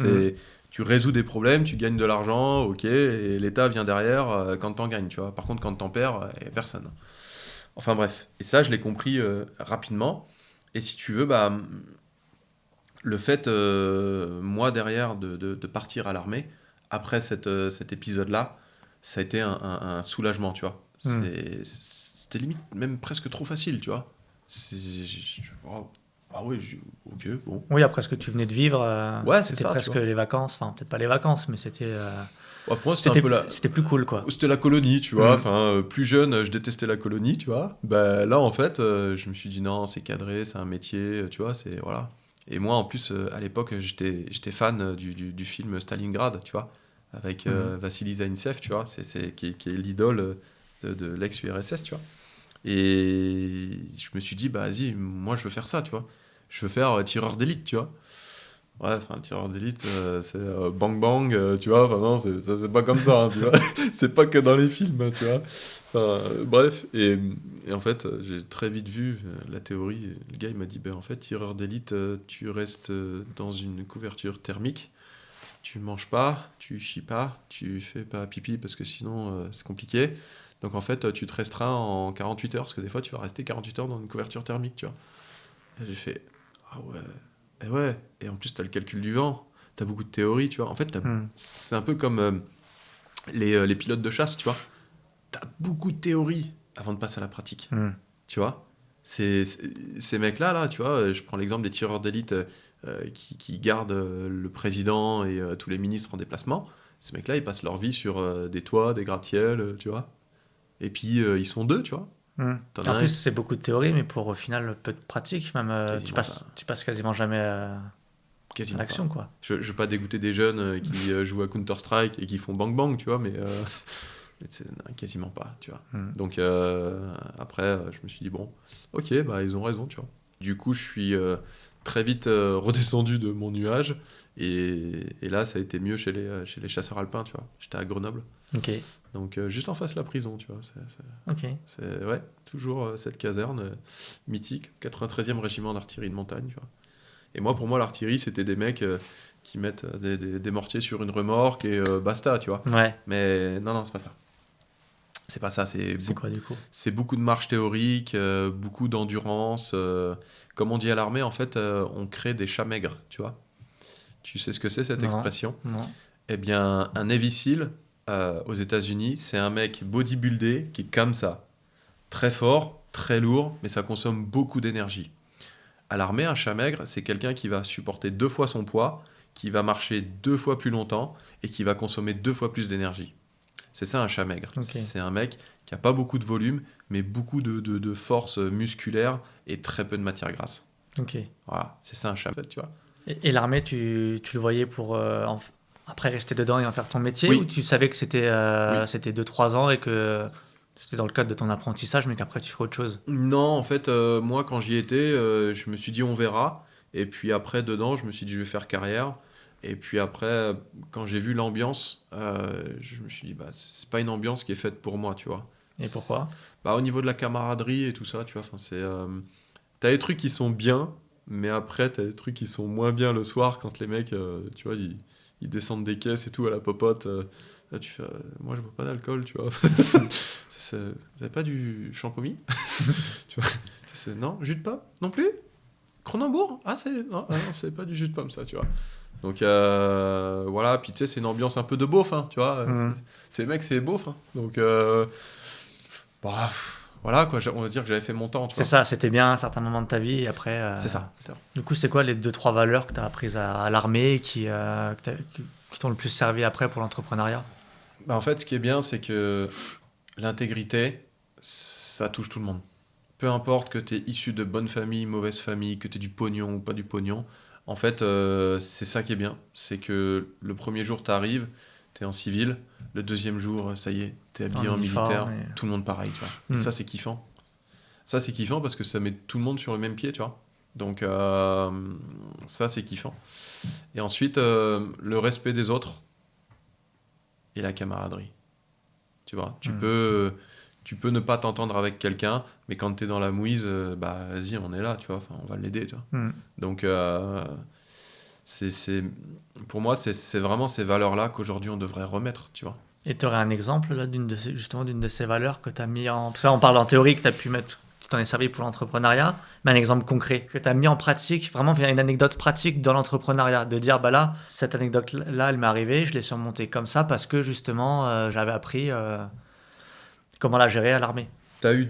Tu résous des problèmes, tu gagnes de l'argent, ok, et l'État vient derrière quand t'en gagnes, tu vois. Par contre, quand t'en perds, y a personne. Enfin bref, et ça, je l'ai compris rapidement. Et si tu veux, bah, le fait, moi, derrière, de partir à l'armée, après cet épisode-là, ça a été un soulagement, tu vois. C'était limite même presque trop facile, tu vois. Ah oui, ok, bon. Oui, après ce que tu venais de vivre, Ouais, c'est c'était ça, presque les vacances. Enfin, peut-être pas les vacances, mais c'était Ouais, pour moi, c'était un peu c'était plus cool, quoi. C'était la colonie, tu vois. Enfin, plus jeune, je détestais la colonie, tu vois. Bah, là, en fait, je me suis dit non, c'est cadré, c'est un métier, tu vois, c'est voilà. Et moi, en plus, à l'époque, j'étais fan du film Stalingrad, tu vois, avec Vassili Zaintsev, tu vois, qui est l'idole de l'ex-URSS, tu vois. Et je me suis dit, bah vas-y, moi, je veux faire ça, tu vois. Je veux faire tireur d'élite, tu vois. Ouais, enfin, tireur d'élite, c'est bang bang, tu vois. Enfin, non, c'est pas comme ça, hein, tu vois. C'est pas que dans les films, hein, tu vois. Enfin, bref, et en fait, j'ai très vite vu la théorie. Le gars, il m'a dit, ben en fait, tireur d'élite, tu restes dans une couverture thermique, tu manges pas, tu chies pas, tu fais pas pipi parce que sinon, c'est compliqué. Donc, en fait, tu te restreins en 48 heures, parce que des fois, tu vas rester 48 heures dans une couverture thermique, tu vois. Et j'ai fait, ah ouais. Et ouais, et en plus, tu as le calcul du vent, tu as beaucoup de théories, tu vois. En fait, c'est un peu comme les pilotes de chasse, tu vois. Tu as beaucoup de théories avant de passer à la pratique, tu vois. Ces mecs-là, là, tu vois, je prends l'exemple des tireurs d'élite qui gardent le président et tous les ministres en déplacement. Ces mecs-là, ils passent leur vie sur des toits, des gratte-ciels, tu vois. Et puis, ils sont deux, tu vois. En plus, c'est beaucoup de théorie, mais pour au final peu de pratique. Même, tu passes quasiment jamais à l'action, quoi. Je ne veux pas dégoûter des jeunes qui jouent à Counter-Strike et qui font bang bang, tu vois, mais quasiment pas, tu vois. Donc après, je me suis dit, bon, ok, bah, ils ont raison, tu vois. Du coup, je suis très vite redescendu de mon nuage et là, ça a été mieux chez les chasseurs alpins, tu vois. J'étais à Grenoble. Ok. Donc juste en face de la prison, tu vois. C'est ouais, toujours cette caserne mythique, 93e régiment d'artillerie de montagne, tu vois. Et moi, pour moi, l'artillerie, c'était des mecs qui mettent des mortiers sur une remorque et basta, tu vois. Ouais. Mais non, c'est pas ça. C'est pas ça. C'est quoi, du coup ? C'est beaucoup de marche théorique, beaucoup d'endurance. Comme on dit à l'armée, en fait, on crée des chats maigres, tu vois. Tu sais ce que c'est, cette expression ? Non. Eh bien, un Navy SEAL, aux États-Unis, c'est un mec bodybuildé qui est comme ça. Très fort, très lourd, mais ça consomme beaucoup d'énergie. À l'armée, un chat maigre, c'est quelqu'un qui va supporter 2 fois son poids, qui va marcher 2 fois plus longtemps et qui va consommer 2 fois plus d'énergie. C'est ça un chat maigre. Okay. C'est un mec qui n'a pas beaucoup de volume, mais beaucoup de force musculaire et très peu de matière grasse. Ok. Voilà, c'est ça un chat maigre, tu vois. Et l'armée, tu le voyais pour après rester dedans et en faire ton métier, Oui. ou tu savais que c'était 2-3 ans et que c'était dans le cadre de ton apprentissage, mais qu'après tu ferais autre chose ? Non, en fait, moi, quand j'y étais, je me suis dit on verra. Et puis après, dedans, je me suis dit je vais faire carrière. Et puis après, quand j'ai vu l'ambiance, je me suis dit bah, c'est pas une ambiance qui est faite pour moi, tu vois. Et pourquoi ? Bah, au niveau de la camaraderie et tout ça, tu vois, t'as des trucs qui sont bien, mais après, t'as des trucs qui sont moins bien le soir quand les mecs, tu vois, ils descendent des caisses et tout à la popote. Là, tu fais, moi, je bois pas d'alcool, tu vois. Vous avez pas du champomis tu vois, non, jus de pomme non plus. Cronenbourg non, c'est pas du jus de pomme, ça, tu vois. Donc voilà, puis tu sais, c'est une ambiance un peu de beauf, hein, tu vois. Ces mecs, c'est beauf, hein. Donc voilà, quoi, on va dire que j'avais fait mon temps. Tu C'est vois. ça, c'était bien à un certain moment de ta vie et après. C'est ça. C'est ça. Du coup, c'est quoi les 2-3 valeurs que tu as apprises à l'armée qui t'ont le plus servi après pour l'entrepreneuriat? Bah, en fait, ce qui est bien, c'est que l'intégrité, ça touche tout le monde. Peu importe que tu es issu de bonne famille, mauvaise famille, que tu aies du pognon ou pas du pognon, en fait, c'est ça qui est bien. C'est que le premier jour, tu arrives, tu es en civil. Le deuxième jour, ça y est, tu es habillé en militaire. Et... Tout le monde pareil, tu vois. Et ça, c'est kiffant. Ça, c'est kiffant parce que ça met tout le monde sur le même pied, tu vois. Donc, ça, c'est kiffant. Et ensuite, le respect des autres et la camaraderie. Tu vois, tu peux ne pas t'entendre avec quelqu'un, mais quand tu es dans la mouise, bah vas-y, on est là, tu vois, enfin, on va l'aider, tu vois. Donc, pour moi, c'est vraiment ces valeurs-là qu'aujourd'hui on devrait remettre, tu vois. Et tu aurais un exemple là, d'une de ces valeurs que tu as mis en... Parce que là, on parle en théorie que tu as pu mettre, qui t'en est servi pour l'entrepreneuriat, mais un exemple concret que tu as mis en pratique, vraiment une anecdote pratique dans l'entrepreneuriat, de dire, bah là, cette anecdote-là, elle m'est arrivée, je l'ai surmontée comme ça parce que justement, j'avais appris comment la gérer à l'armée. Tu as eu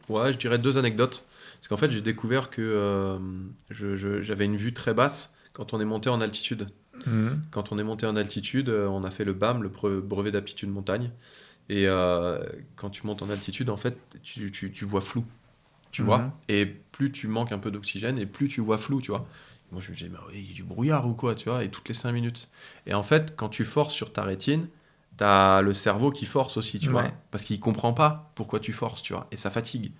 ouais, je dirais deux anecdotes. Parce qu'en fait, j'ai découvert que j'avais une vue très basse quand on est monté en altitude. Quand on est monté en altitude, on a fait le BAM, le brevet d'aptitude montagne. Et quand tu montes en altitude, en fait, tu vois flou. Tu vois. Et plus tu manques un peu d'oxygène, et plus tu vois flou, tu vois. Moi, je me disais, mais il y a du brouillard ou quoi, tu vois, et toutes les 5 minutes. Et en fait, quand tu forces sur ta rétine, t'as le cerveau qui force aussi, tu vois. Parce qu'il comprend pas pourquoi tu forces, tu vois. Et ça fatigue.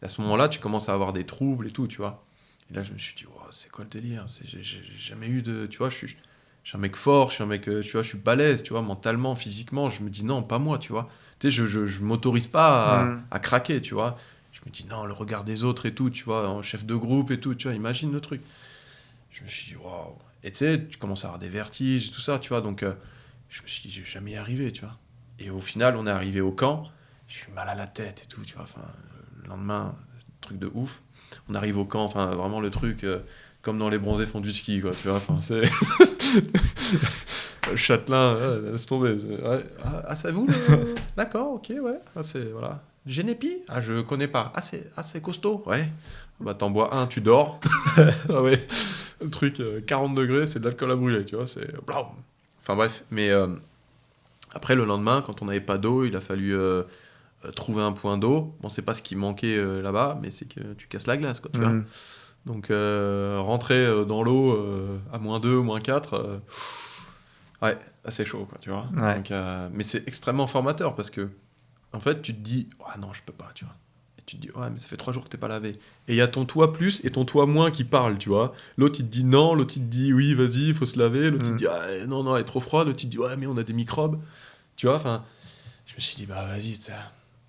Et à ce moment-là, tu commences à avoir des troubles et tout, tu vois. Et là, je me suis dit, oh, c'est quoi le délire? J'ai jamais eu de... Tu vois, je suis un mec fort, je suis un mec, tu vois, je suis balèze, tu vois, mentalement, physiquement. Je me dis, non, pas moi, tu vois. Tu sais, je m'autorise pas à craquer, tu vois. Je me dis, non, le regard des autres et tout, tu vois, en chef de groupe et tout, tu vois, imagine le truc. Je me suis dit, waouh. Et tu sais, tu commences à avoir des vertiges et tout ça, tu vois, donc je me suis dit, je vais jamais y arriver, tu vois. Et au final, on est arrivé au camp, je suis mal à la tête et tout, tu vois, enfin, le lendemain, truc de ouf. On arrive au camp, enfin, vraiment le truc, comme dans les bronzés font du ski, quoi, tu vois, enfin, c'est... Châtelain, laisse tomber. Ouais. Ah, c'est vous le... D'accord, ok, ouais. Ah, c'est, voilà. Génépi? Ah, je connais pas. Ah, c'est costaud? Ouais. Bah, t'en bois un, tu dors. Ah ouais. Le truc, 40 degrés, c'est de l'alcool à brûler, tu vois. C'est... Enfin bref. Mais après, le lendemain, quand on n'avait pas d'eau, il a fallu trouver un point d'eau. Bon, c'est pas ce qui manquait là-bas, mais c'est que tu casses la glace, quoi, tu vois. Donc, rentrer dans l'eau à -2, -4... ouais, assez chaud, quoi, tu vois. Ouais. Donc, mais c'est extrêmement formateur parce que, en fait, tu te dis, ah non, je peux pas, tu vois. Et tu te dis, ouais, mais ça fait 3 jours que t'es pas lavé. Et il y a ton toi plus et ton toi moins qui parlent, tu vois. L'autre, il te dit non, l'autre, il te dit, oui, vas-y, il faut se laver. L'autre, il te dit, ah, non, non, elle est trop froide. L'autre, il te dit, ouais, mais on a des microbes. Tu vois, enfin, je me suis dit, bah, vas-y, t'sais.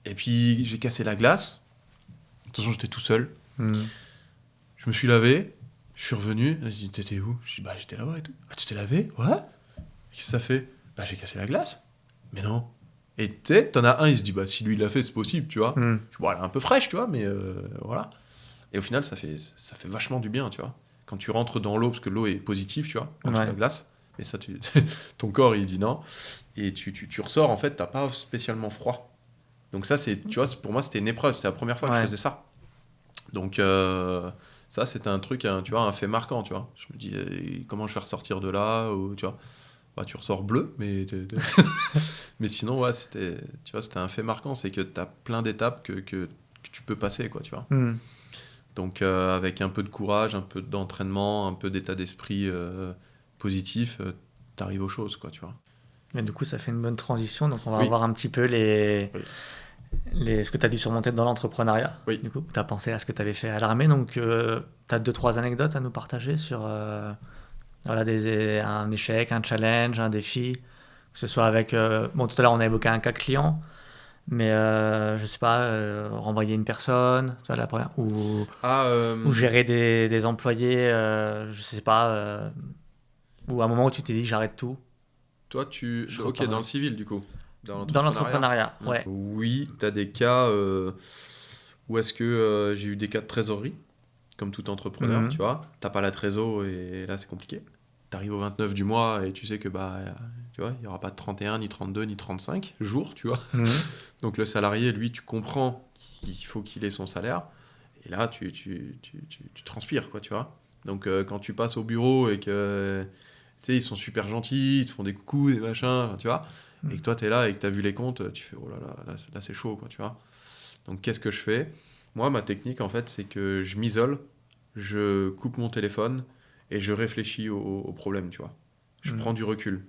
Et puis, j'ai cassé la glace. De toute façon, j'étais tout seul. Je me suis lavé. Je suis revenu. Je dit, t'étais où? Je dis, bah, j'étais là-bas et tout. Ah, tu t'es lavé? Ouais. Qu'est-ce que ça fait? Bah, j'ai cassé la glace. Mais non. Et tu sais, t'en as un, il se dit, bah, si lui il l'a fait, c'est possible, tu vois. Bon, elle est un peu fraîche, tu vois, mais voilà. Et au final, ça fait vachement du bien, tu vois. Quand tu rentres dans l'eau, parce que l'eau est positive, tu vois, quand tu la glace. Mais ça, ton corps, il dit non. Et tu ressors, en fait, t'as pas spécialement froid. Donc ça, tu vois, pour moi, c'était une épreuve. C'était la première fois que je faisais ça. Donc ça, c'était un truc, tu vois, un fait marquant, tu vois. Je me dis, comment je vais ressortir de là, ou, tu vois. Bah, tu ressors bleu, mais mais sinon, ouais, c'était un fait marquant, c'est que tu as plein d'étapes que tu peux passer, quoi, tu vois. Donc, avec un peu de courage, un peu d'entraînement, un peu d'état d'esprit positif, tu arrives aux choses, quoi, tu vois. Mais du coup, ça fait une bonne transition, donc on va voir un petit peu ce que tu as dû surmonter dans l'entrepreneuriat. Du coup, tu as pensé à ce que tu avais fait à l'armée, donc tu as 2-3 anecdotes à nous partager sur... Voilà, un échec, un challenge, un défi, que ce soit avec... bon, tout à l'heure, on a évoqué un cas client, mais je sais pas, renvoyer une personne, tu vois, la première, ou gérer des employés, je sais pas, ou à un moment où tu t'es dit, j'arrête tout. Toi, ok, dans le civil, du coup. Dans l'entrepreneuriat, ouais. Oui, tu as des cas où est-ce que j'ai eu des cas de trésorerie, comme tout entrepreneur, tu vois. T'as pas la trésor et là, c'est compliqué. t'arrives au 29 du mois et tu sais que tu vois, il n'y aura pas de 31, ni 32, ni 35 jours, tu vois. Mhm. Donc le salarié, lui, tu comprends qu'il faut qu'il ait son salaire. Et là, tu transpires, quoi, tu vois. Donc quand tu passes au bureau et que, tu sais, ils sont super gentils, ils te font des coucous, des machins, tu vois. Et que toi, tu es là et que tu as vu les comptes, tu fais, oh là là, là c'est chaud, quoi, tu vois. Donc qu'est-ce que je fais? Moi, ma technique, en fait, c'est que je m'isole, je coupe mon téléphone et je réfléchis au problème, tu vois. Je Mhm. prends du recul,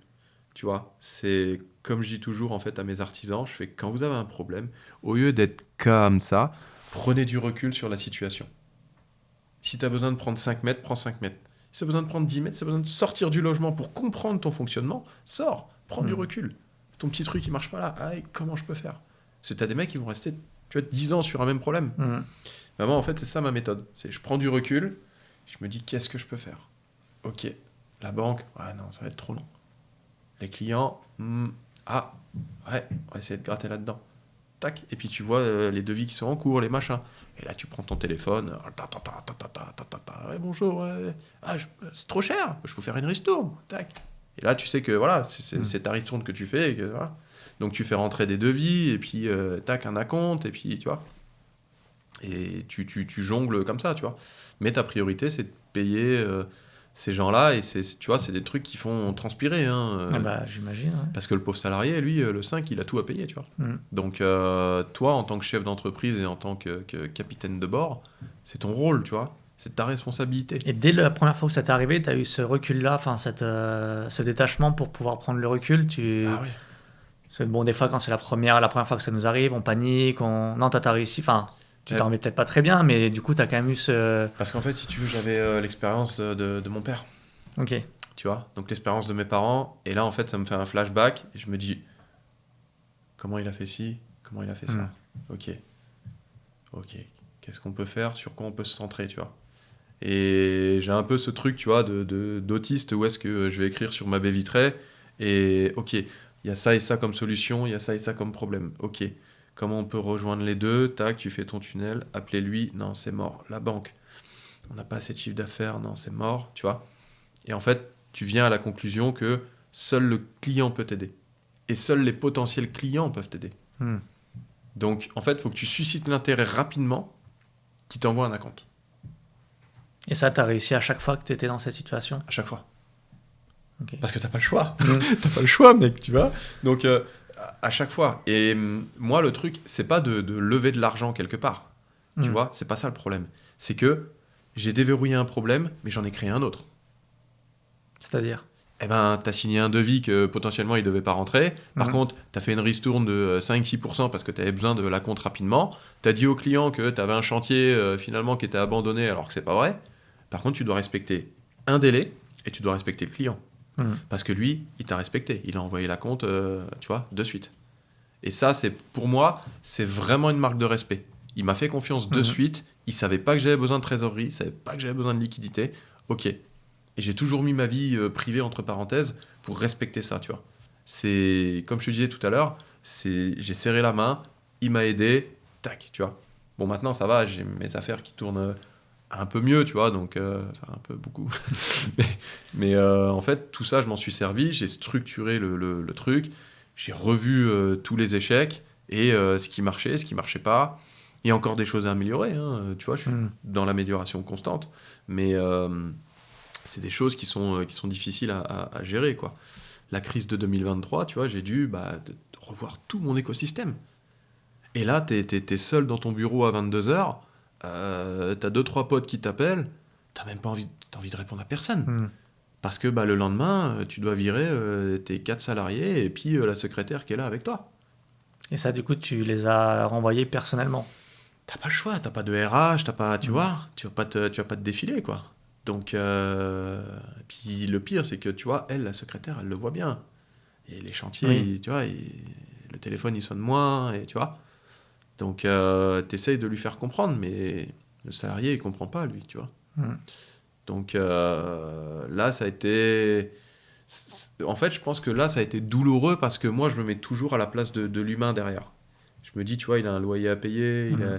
tu vois. C'est comme je dis toujours, en fait, à mes artisans, je fais, quand vous avez un problème, au lieu d'être comme ça, prenez du recul sur la situation. Si tu as besoin de prendre 5 mètres, prends 5 mètres. Si tu as besoin de prendre 10 mètres, si tu as besoin de sortir du logement pour comprendre ton fonctionnement, sors, prends du Mhm. recul. Ton petit truc, il marche pas là. Ah, comment je peux faire? Parce que tu as des mecs qui vont rester, tu vois, 10 ans sur un même problème. Mhm. Vraiment, en fait, c'est ça ma méthode. C'est je prends du recul, je me dis qu'est-ce que je peux faire. Ok, la banque, ouais, non, ça va être trop long. Les clients, ah, ouais, on va essayer de gratter là-dedans. Tac, et puis tu vois les devis qui sont en cours, les machins. Et là, tu prends ton téléphone, ouais, bonjour, ouais. C'est trop cher, je peux vous faire une ristourne. Tac. Et là, tu sais que voilà, Mhm. c'est ta ristourne que tu fais. Et que, voilà. Donc tu fais rentrer des devis, et puis tac, un acompte, et puis tu vois. Et tu jongles comme ça, tu vois. Mais ta priorité, c'est de payer ces gens-là, et tu vois, c'est des trucs qui font transpirer, hein, Ah bah, j'imagine. Ouais. parce que le pauvre salarié, lui, le 5 il a tout à payer, tu vois. Mhm. Donc, toi, en tant que chef d'entreprise et en tant que capitaine de bord, c'est ton rôle, tu vois. C'est ta responsabilité. Et dès la première fois où ça t'est arrivé, tu as eu ce recul-là, enfin, ce détachement pour pouvoir prendre le recul. Ah oui. C'est bon, des fois, quand c'est la première fois que ça nous arrive, on panique, non, t'as réussi. Enfin, tu t'en remets peut-être pas très bien, mais du coup, t'as quand même eu ce. Parce qu'en fait, si tu veux, j'avais l'expérience de mon père, Ok. tu vois. Donc, l'expérience de mes parents. Et là, en fait, ça me fait un flashback. Et je me dis, comment il a fait ci? Comment il a fait Mhm. ça? Ok. Ok. Qu'est-ce qu'on peut faire? Sur quoi on peut se centrer, tu vois. Et j'ai un peu ce truc, tu vois, d'autiste où est-ce que je vais écrire sur ma baie vitrée et ok, il y a ça et ça comme solution, il y a ça et ça comme problème. Ok, comment on peut rejoindre les deux? Tac, tu fais ton tunnel, appelez-lui, non, c'est mort. La banque, on n'a pas assez de chiffre d'affaires, non, c'est mort, tu vois. Et en fait, tu viens à la conclusion que seul le client peut t'aider. Et seuls les potentiels clients peuvent t'aider. Mhm. Donc, en fait, il faut que tu suscites l'intérêt rapidement qui t'envoie un acompte, Et ça, t'as réussi à chaque fois que t'étais dans cette situation. à chaque fois. Ok. Parce que t'as pas le choix. Mhm. T'as pas le choix, mec, tu vois. Donc, à chaque fois. Et moi, le truc, c'est pas de lever de l'argent quelque part. Tu Mhm. vois, c'est pas ça le problème. C'est que j'ai déverrouillé un problème, mais j'en ai créé un autre. C'est-à-dire. Eh ben, t'as signé un devis que potentiellement il devait pas rentrer. Par Mhm. contre, t'as fait une ristourne de 5-6% parce que t'avais besoin de la compte rapidement. T'as dit au client que t'avais un chantier finalement qui était abandonné alors que c'est pas vrai. Par contre, tu dois respecter un délai et tu dois respecter le client. Mhm. Parce que lui, il t'a respecté. Il a envoyé la compte, tu vois, de suite. Et ça, c'est pour moi, c'est vraiment une marque de respect. Il m'a fait confiance de Mhm. suite. Il savait pas que j'avais besoin de trésorerie. Il savait pas que j'avais besoin de liquidité. Ok. Et j'ai toujours mis ma vie privée entre parenthèses pour respecter ça, tu vois. C'est comme je te disais tout à l'heure. J'ai serré la main. Il m'a aidé. Tac, tu vois. Bon, maintenant ça va. J'ai mes affaires qui tournent un peu mieux, tu vois. Donc, enfin un peu beaucoup. Mais en fait, tout ça, je m'en suis servi. J'ai structuré le truc. J'ai revu tous les échecs et ce qui marchait, ce qui marchait pas. Il y a encore des choses à améliorer, hein. Tu vois, je suis Mhm. dans l'amélioration constante. Mais c'est des choses qui sont difficiles à gérer, quoi. La crise de 2023, tu vois, j'ai dû de revoir tout mon écosystème. Et là, t'es seul dans ton bureau à 22h, t'as deux, trois potes qui t'appellent, t'as même pas t'as envie de répondre à personne. Mhm. Parce que le lendemain, tu dois virer tes 4 salariés et puis la secrétaire qui est là avec toi. Et ça, du coup, tu les as renvoyés personnellement. T'as pas le choix, t'as pas de RH, t'as pas, tu Mhm. vois, tu vas pas te défiler, quoi. Donc, puis le pire, c'est que, tu vois, elle, la secrétaire, elle le voit bien. Et les chantiers, Oui. tu vois, le téléphone, il sonne moins, et tu vois. Donc, t'essayes de lui faire comprendre, mais le salarié, il comprend pas, lui, tu vois. Mhm. Donc, là, ça a été... En fait, je pense que là, ça a été douloureux parce que moi, je me mets toujours à la place de l'humain derrière. Je me dis, tu vois, il a un loyer à payer, il Mhm. a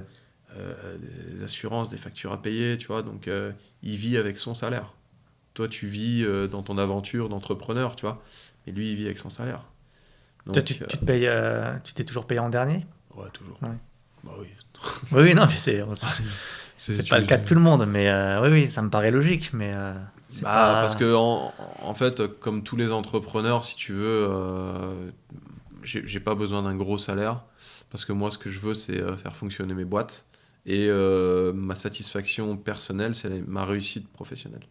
des assurances, des factures à payer, tu vois, donc il vit avec son salaire. toi, tu vis dans ton aventure d'entrepreneur, tu vois. Mais lui, il vit avec son salaire. Toi, Donc, tu te payes, tu t'es toujours payé en dernier? ouais, toujours. Ouais. Bah oui. Oui, oui, non, mais c'est Tu pas le cas de tout le monde, mais oui, oui, ça me paraît logique, mais c'est Bah, parce pas... que en fait, comme tous les entrepreneurs, si tu veux, j'ai pas besoin d'un gros salaire parce que moi, ce que je veux, c'est faire fonctionner mes boîtes et ma satisfaction personnelle, c'est ma réussite professionnelle.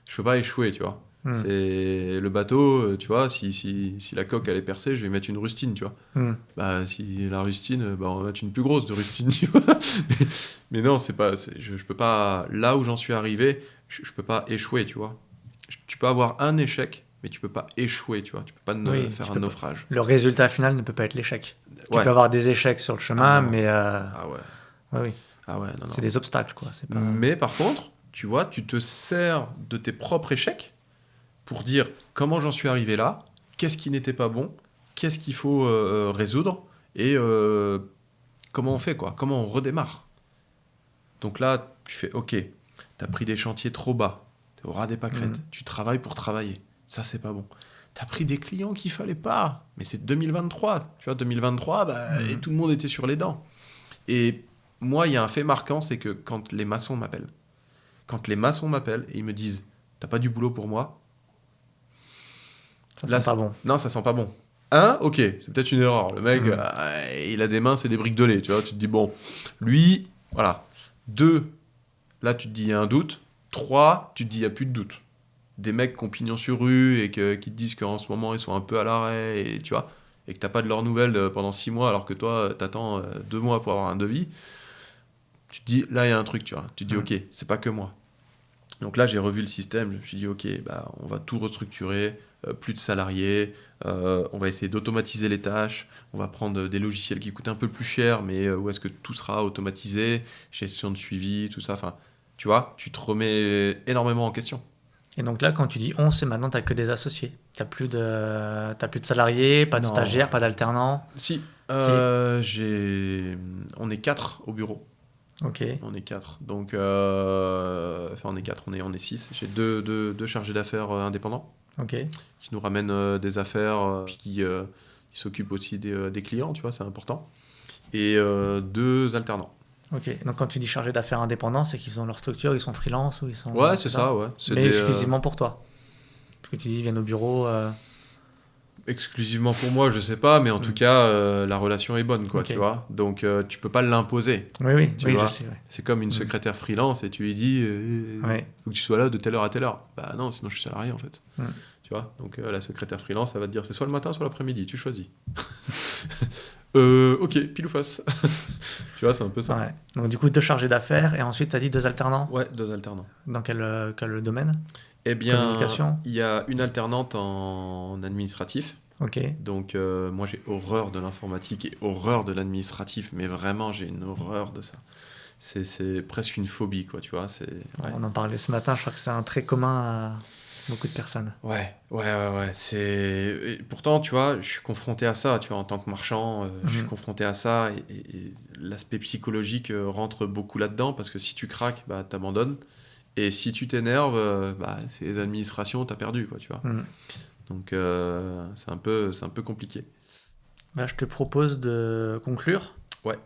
Je peux pas échouer, tu vois. Hmm, C'est le bateau, tu vois, si la coque elle est percée, je vais mettre une rustine, tu vois. hmm. Bah, si la rustine, bah, on va mettre une plus grosse de rustine, tu vois. Mais, mais non, je peux pas. Là où j'en suis arrivé, je peux pas échouer, tu vois. Tu peux avoir un échec, mais tu peux pas échouer, tu vois. Tu peux pas Oui, faire tu un peux pas. naufrage. Le résultat final ne peut pas être l'échec. Tu Ouais. peux avoir des échecs sur le Ah chemin, non. mais Ah ouais. oui, oui, Ah ouais, non, c'est non. des obstacles, quoi. C'est pas... Mais par contre, tu vois, tu te sers de tes propres échecs pour dire comment j'en suis arrivé là, qu'est-ce qui n'était pas bon, qu'est-ce qu'il faut résoudre et comment on fait, quoi. Comment on redémarre. Donc là, tu fais OK, t'as pris des chantiers trop bas, t'es au ras des Hmm. pâquerettes, tu travailles pour travailler. Ça, c'est pas bon. T'as pris des clients qu'il fallait pas. Mais c'est 2023. Tu vois, 2023, bah, et Hmm. tout le monde était sur les dents. Et moi, il y a un fait marquant, c'est que quand les maçons m'appellent et ils me disent, t'as pas du boulot pour moi, Ça là, sent pas bon. non, ça sent pas bon. Un, ok, c'est peut-être une erreur. Le mec, Hmm. il a des mains, c'est des briques de lait, tu vois. Tu te dis, bon, lui, voilà. Deux, là, tu te dis, il y a un doute. Trois, tu te dis, il n'y a plus de doute. Des mecs qui ont pignon sur rue et qui te disent qu'en ce moment, ils sont un peu à l'arrêt, et tu vois, et que t'as pas de leurs nouvelles pendant 6 mois, alors que toi, t'attends 2 mois pour avoir un devis. Tu te dis, là, il y a un truc, tu vois. Tu te dis, Hmm. ok, c'est pas que moi. Donc là, j'ai revu le système. Je me suis dit, ok, bah, on va tout restructurer, plus de salariés, on va essayer d'automatiser les tâches, on va prendre des logiciels qui coûtent un peu plus cher, mais où est-ce que tout sera automatisé, gestion de suivi, tout ça. Enfin, tu vois, tu te remets énormément en question. Et donc là, quand tu dis on, c'est maintenant, t'as que des associés. T'as plus de salariés, pas de Non. stagiaires, pas d'alternants. Si, Si. on est quatre au bureau. Ok, On est quatre. Donc, enfin, on est quatre, on est six. J'ai deux chargés d'affaires indépendants ok, qui nous ramènent des affaires, puis qui s'occupent aussi des clients, tu vois, c'est important. Et deux alternants. ok. Donc quand tu dis chargé d'affaires indépendant, c'est qu'ils ont leur structure, ils sont freelance ou ils sont... Ouais, c'est C'est ça, ça? ouais. C'est Mais des, exclusivement pour toi. Parce que tu dis, ils viennent au bureau. exclusivement pour moi, je sais pas, mais en tout Hmm. cas, la relation est bonne, quoi, Ok. tu vois. Donc, tu peux pas l'imposer, Oui, oui, tu oui, je vois. sais. Ouais. C'est comme une Hmm. secrétaire freelance et tu lui dis, Ouais. faut que tu sois là de telle heure à telle heure. Bah non, sinon je suis salarié, en fait. Hmm. Tu vois, donc la secrétaire freelance, elle va te dire c'est soit le matin, soit l'après-midi, tu choisis. Ok, pile ou face. Tu vois, c'est un peu ça. Ouais. Donc du coup, deux chargés d'affaires et ensuite, tu as dit deux alternants. Ouais, deux alternants. Dans quel domaine? Eh bien, Communication? il y a une alternante en administratif. Ok. Donc, moi, j'ai horreur de l'informatique et horreur de l'administratif, mais vraiment, j'ai une horreur de ça. C'est presque une phobie, quoi, tu vois. Ouais. On en parlait ce matin, je crois que c'est un trait commun à beaucoup de personnes. Ouais. Et pourtant, tu vois, je suis confronté à ça, tu vois, en tant que marchand, je suis Mhm. confronté à ça et l'aspect psychologique rentre beaucoup là-dedans parce que si tu craques, bah, t'abandonnes. Et si tu t'énerves, bah, c'est les administrations, t'as perdu, quoi, tu vois. Mhm. Donc, c'est un peu compliqué. Là, je te propose de conclure. Ouais,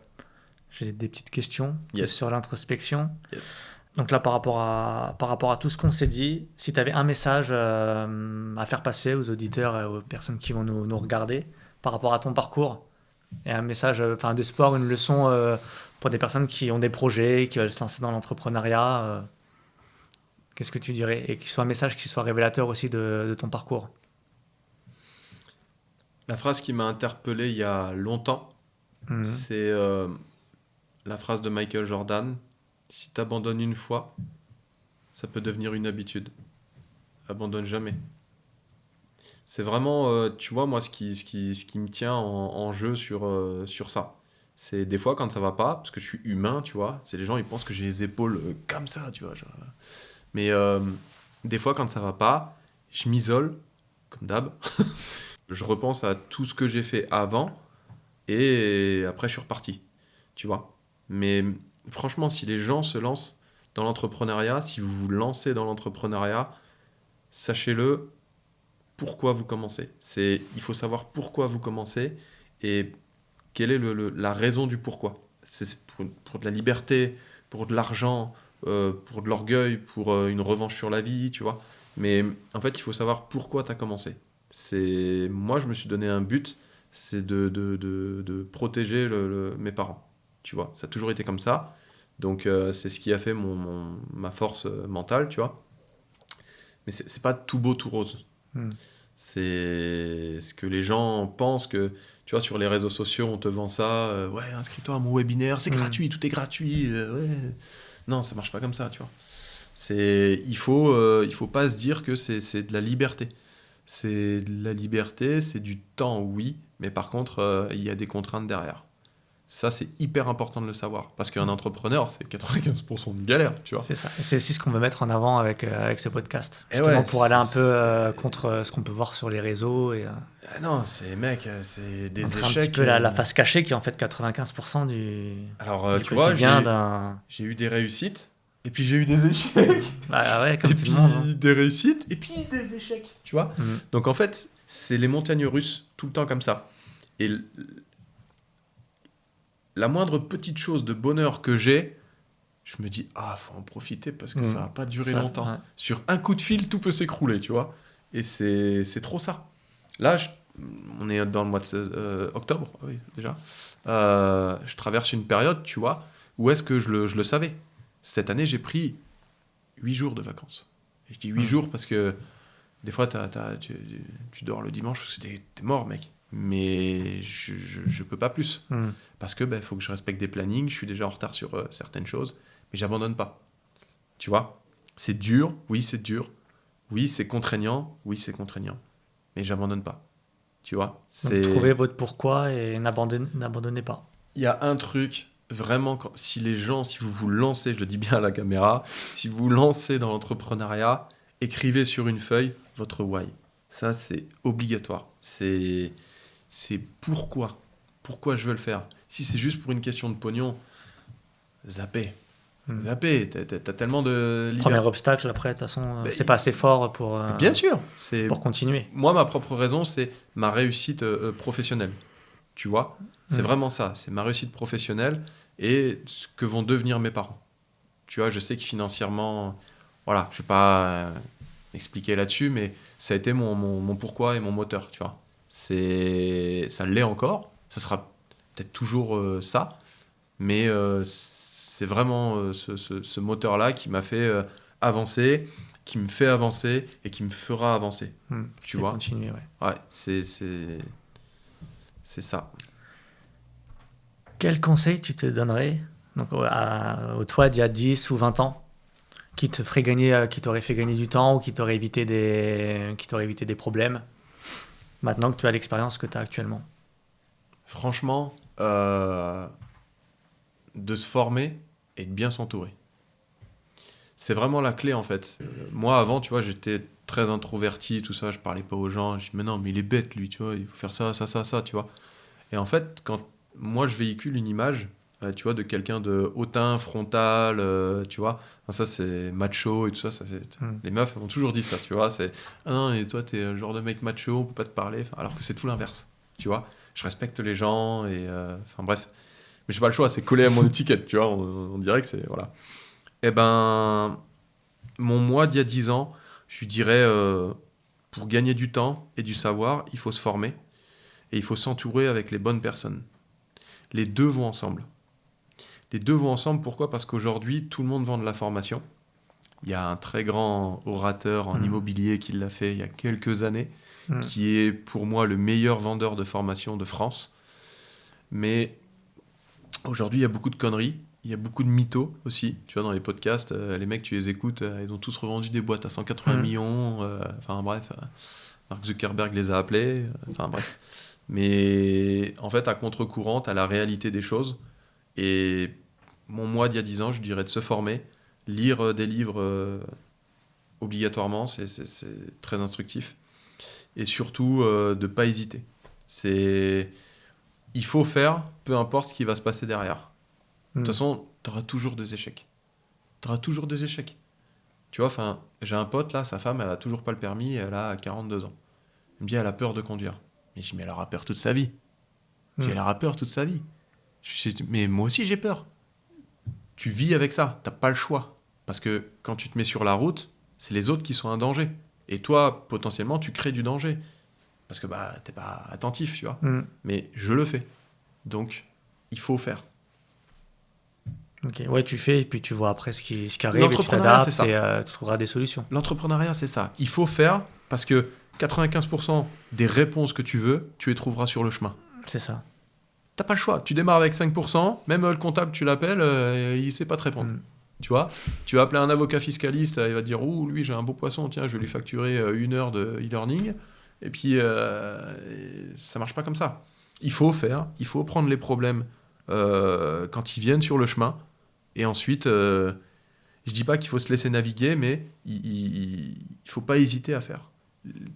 J'ai des petites questions plus sur yes, l'introspection. yes. Donc là, par rapport à tout ce qu'on s'est dit, si tu avais un message à faire passer aux auditeurs et aux personnes qui vont nous regarder par rapport à ton parcours, et un message enfin, d'espoir, une leçon pour des personnes qui ont des projets, qui veulent se lancer dans l'entrepreneuriat, qu'est-ce que tu dirais? Et qu'il soit un message qui soit révélateur aussi de ton parcours. La phrase qui m'a interpellé il y a longtemps, Mhm. c'est la phrase de Michael Jordan. Si t'abandonnes une fois, ça peut devenir une habitude. Abandonne jamais. C'est vraiment, tu vois, moi, ce qui me tient en jeu sur ça. C'est des fois quand ça va pas, parce que je suis humain, tu vois. C'est les gens, ils pensent que j'ai les épaules comme ça, tu vois. Mais des fois, quand ça va pas, je m'isole, comme d'hab. Je repense à tout ce que j'ai fait avant et après, je suis reparti, tu vois. Mais franchement, si les gens se lancent dans l'entrepreneuriat, si vous vous lancez dans l'entrepreneuriat, sachez-le, pourquoi vous commencez. Il faut savoir pourquoi vous commencez et quelle est la raison du pourquoi. C'est pour de la liberté, pour de l'argent, pour de l'orgueil, pour une revanche sur la vie, tu vois. Mais en fait, il faut savoir pourquoi tu as commencé. Moi, je me suis donné un but, c'est de protéger mes parents. Tu vois, ça a toujours été comme ça. Donc, c'est ce qui a fait ma force mentale, tu vois. Mais c'est pas tout beau, tout rose. C'est ce que les gens pensent que, tu vois, sur les réseaux sociaux, on te vend ça. Ouais, inscris-toi à mon webinaire, c'est gratuit, tout est gratuit. Ouais. Non, ça marche pas comme ça, tu vois. Il faut pas se dire que c'est de la liberté. C'est de la liberté, c'est du temps, oui, mais par contre, il y a des contraintes derrière. Ça, c'est hyper important de le savoir. Parce qu'un entrepreneur, c'est 95% de galère, tu vois. C'est ça. Et c'est aussi ce qu'on veut mettre en avant avec ce podcast. Et Justement, ouais, pour aller un peu contre ce qu'on peut voir sur les réseaux et non, c'est des montrer échecs. un petit peu la face cachée qui est en fait 95% du Tu vois, quotidien d'un... j'ai eu des réussites, et puis j'ai eu des échecs. Bah ouais, comme Et tout puis le monde. Hein. des réussites, et puis des échecs, tu vois. Mhm. Donc en fait, c'est les montagnes russes, tout le temps comme ça. Et la moindre petite chose de bonheur que j'ai, je me dis, faut en profiter parce que ça va pas durer longtemps. Ouais. Sur un coup de fil, tout peut s'écrouler, tu vois. Et c'est trop ça. Là, on est dans le mois de octobre, oui, déjà. Je traverse une période, tu vois, où est-ce que je le savais. Cette année, j'ai pris 8 jours de vacances. Et je dis 8 jours parce que des fois, tu dors le dimanche parce que t'es mort, mec. Mais je peux pas plus. Parce que faut que je respecte des plannings, je suis déjà en retard sur certaines choses, mais j'abandonne pas. Tu vois, c'est dur, oui, c'est dur. Oui, c'est contraignant, oui, c'est contraignant. Mais j'abandonne pas. Tu vois, Donc trouvez votre pourquoi et n'abandonnez pas. Il y a un truc, vraiment, si vous vous lancez, je le dis bien à la caméra, si vous vous lancez dans l'entrepreneuriat, écrivez sur une feuille votre why. Ça, c'est obligatoire. C'est pourquoi. Pourquoi je veux le faire. Si c'est juste pour une question de pognon, zappez. Zappez. T'as tellement de liberté. Premier obstacle, après, de toute façon, c'est pas assez fort pour... bien sûr. Pour continuer. Moi, ma propre raison, c'est ma réussite professionnelle. Tu vois, c'est vraiment ça. C'est ma réussite professionnelle et ce que vont devenir mes parents. Tu vois, je sais que financièrement, voilà, je vais pas expliquer là-dessus, mais ça a été mon pourquoi et mon moteur, tu vois. Ça l'est encore, ça sera peut-être toujours ça, mais c'est vraiment ce moteur-là qui m'a fait avancer, qui me fait avancer et qui me fera avancer. Tu vois. Continuer, ouais. Ouais, c'est ça. Quel conseil tu te donnerais donc, au toi d'il y a 10 ou 20 ans qui t'aurait fait gagner du temps ou qui t'aurait évité des problèmes maintenant que tu as l'expérience que tu as actuellement? Franchement, de se former et de bien s'entourer. C'est vraiment la clé en fait. Moi avant, tu vois, j'étais très introverti, tout ça, je parlais pas aux gens. Je dis mais non, mais il est bête lui, tu vois, il faut faire ça, ça, ça, ça, tu vois. Et en fait, quand moi je véhicule une image, tu vois, de quelqu'un de hautain, frontal, tu vois, enfin, ça c'est macho et tout ça, les meufs elles m'ont toujours dit ça, tu vois, c'est ah non, et toi t'es le genre de mec macho, on peut pas te parler, alors que c'est tout l'inverse, tu vois. Je respecte les gens et enfin bref, mais j'ai pas le choix, c'est collé à mon étiquette, tu vois, on dirait que c'est voilà. Et ben mon moi d'il y a 10 ans, je lui dirais pour gagner du temps et du savoir, il faut se former et il faut s'entourer avec les bonnes personnes. Les deux vont ensemble. Les deux vont ensemble, pourquoi ? Parce qu'aujourd'hui, tout le monde vend de la formation. Il y a un très grand orateur en immobilier qui l'a fait il y a quelques années, qui est pour moi le meilleur vendeur de formation de France. Mais aujourd'hui, il y a beaucoup de conneries. Il y a beaucoup de mythos aussi. Tu vois, dans les podcasts, les mecs, tu les écoutes, ils ont tous revendu des boîtes à 180 millions. Enfin bref, Mark Zuckerberg les a appelés. Enfin bref. Mais en fait, à contre-courant, tu as la réalité des choses. Et mon moi d'il y a 10 ans, je dirais de se former, lire des livres obligatoirement, c'est très instructif. Et surtout, de ne pas hésiter. Il faut faire, peu importe ce qui va se passer derrière. De toute façon, tu auras toujours des échecs. tu auras toujours des échecs. Tu vois, enfin, j'ai un pote là, sa femme, elle a toujours pas le permis, elle a 42 ans. Il me dit, elle a peur de conduire. Mais je dis, mais elle aura peur toute sa vie. Je dis, elle aura peur toute sa vie. Je dis, mais moi aussi j'ai peur. Tu vis avec ça, t'as pas le choix. Parce que quand tu te mets sur la route, c'est les autres qui sont un danger. Et toi, potentiellement, tu crées du danger. Parce que bah, t'es pas attentif, tu vois. Mais je le fais. Donc, il faut faire. Ok, ouais, tu fais et puis tu vois après ce qui arrive et tu L'entrepreneuriat, c'est t'adaptes ça. et tu trouveras des solutions. L'entrepreneuriat, c'est ça. Il faut faire parce que 95% des réponses que tu veux, tu les trouveras sur le chemin. C'est ça. T'as pas le choix. Tu démarres avec 5%, même le comptable, tu l'appelles, il sait pas te répondre. Tu vois, tu vas appeler un avocat fiscaliste, il va te dire, ouh, lui, j'ai un beau poisson, tiens, je vais lui facturer 1 heure de e-learning. Et puis, ça marche pas comme ça. Il faut faire, il faut prendre les problèmes quand ils viennent sur le chemin. Et ensuite, je dis pas qu'il faut se laisser naviguer, mais il faut pas hésiter à faire.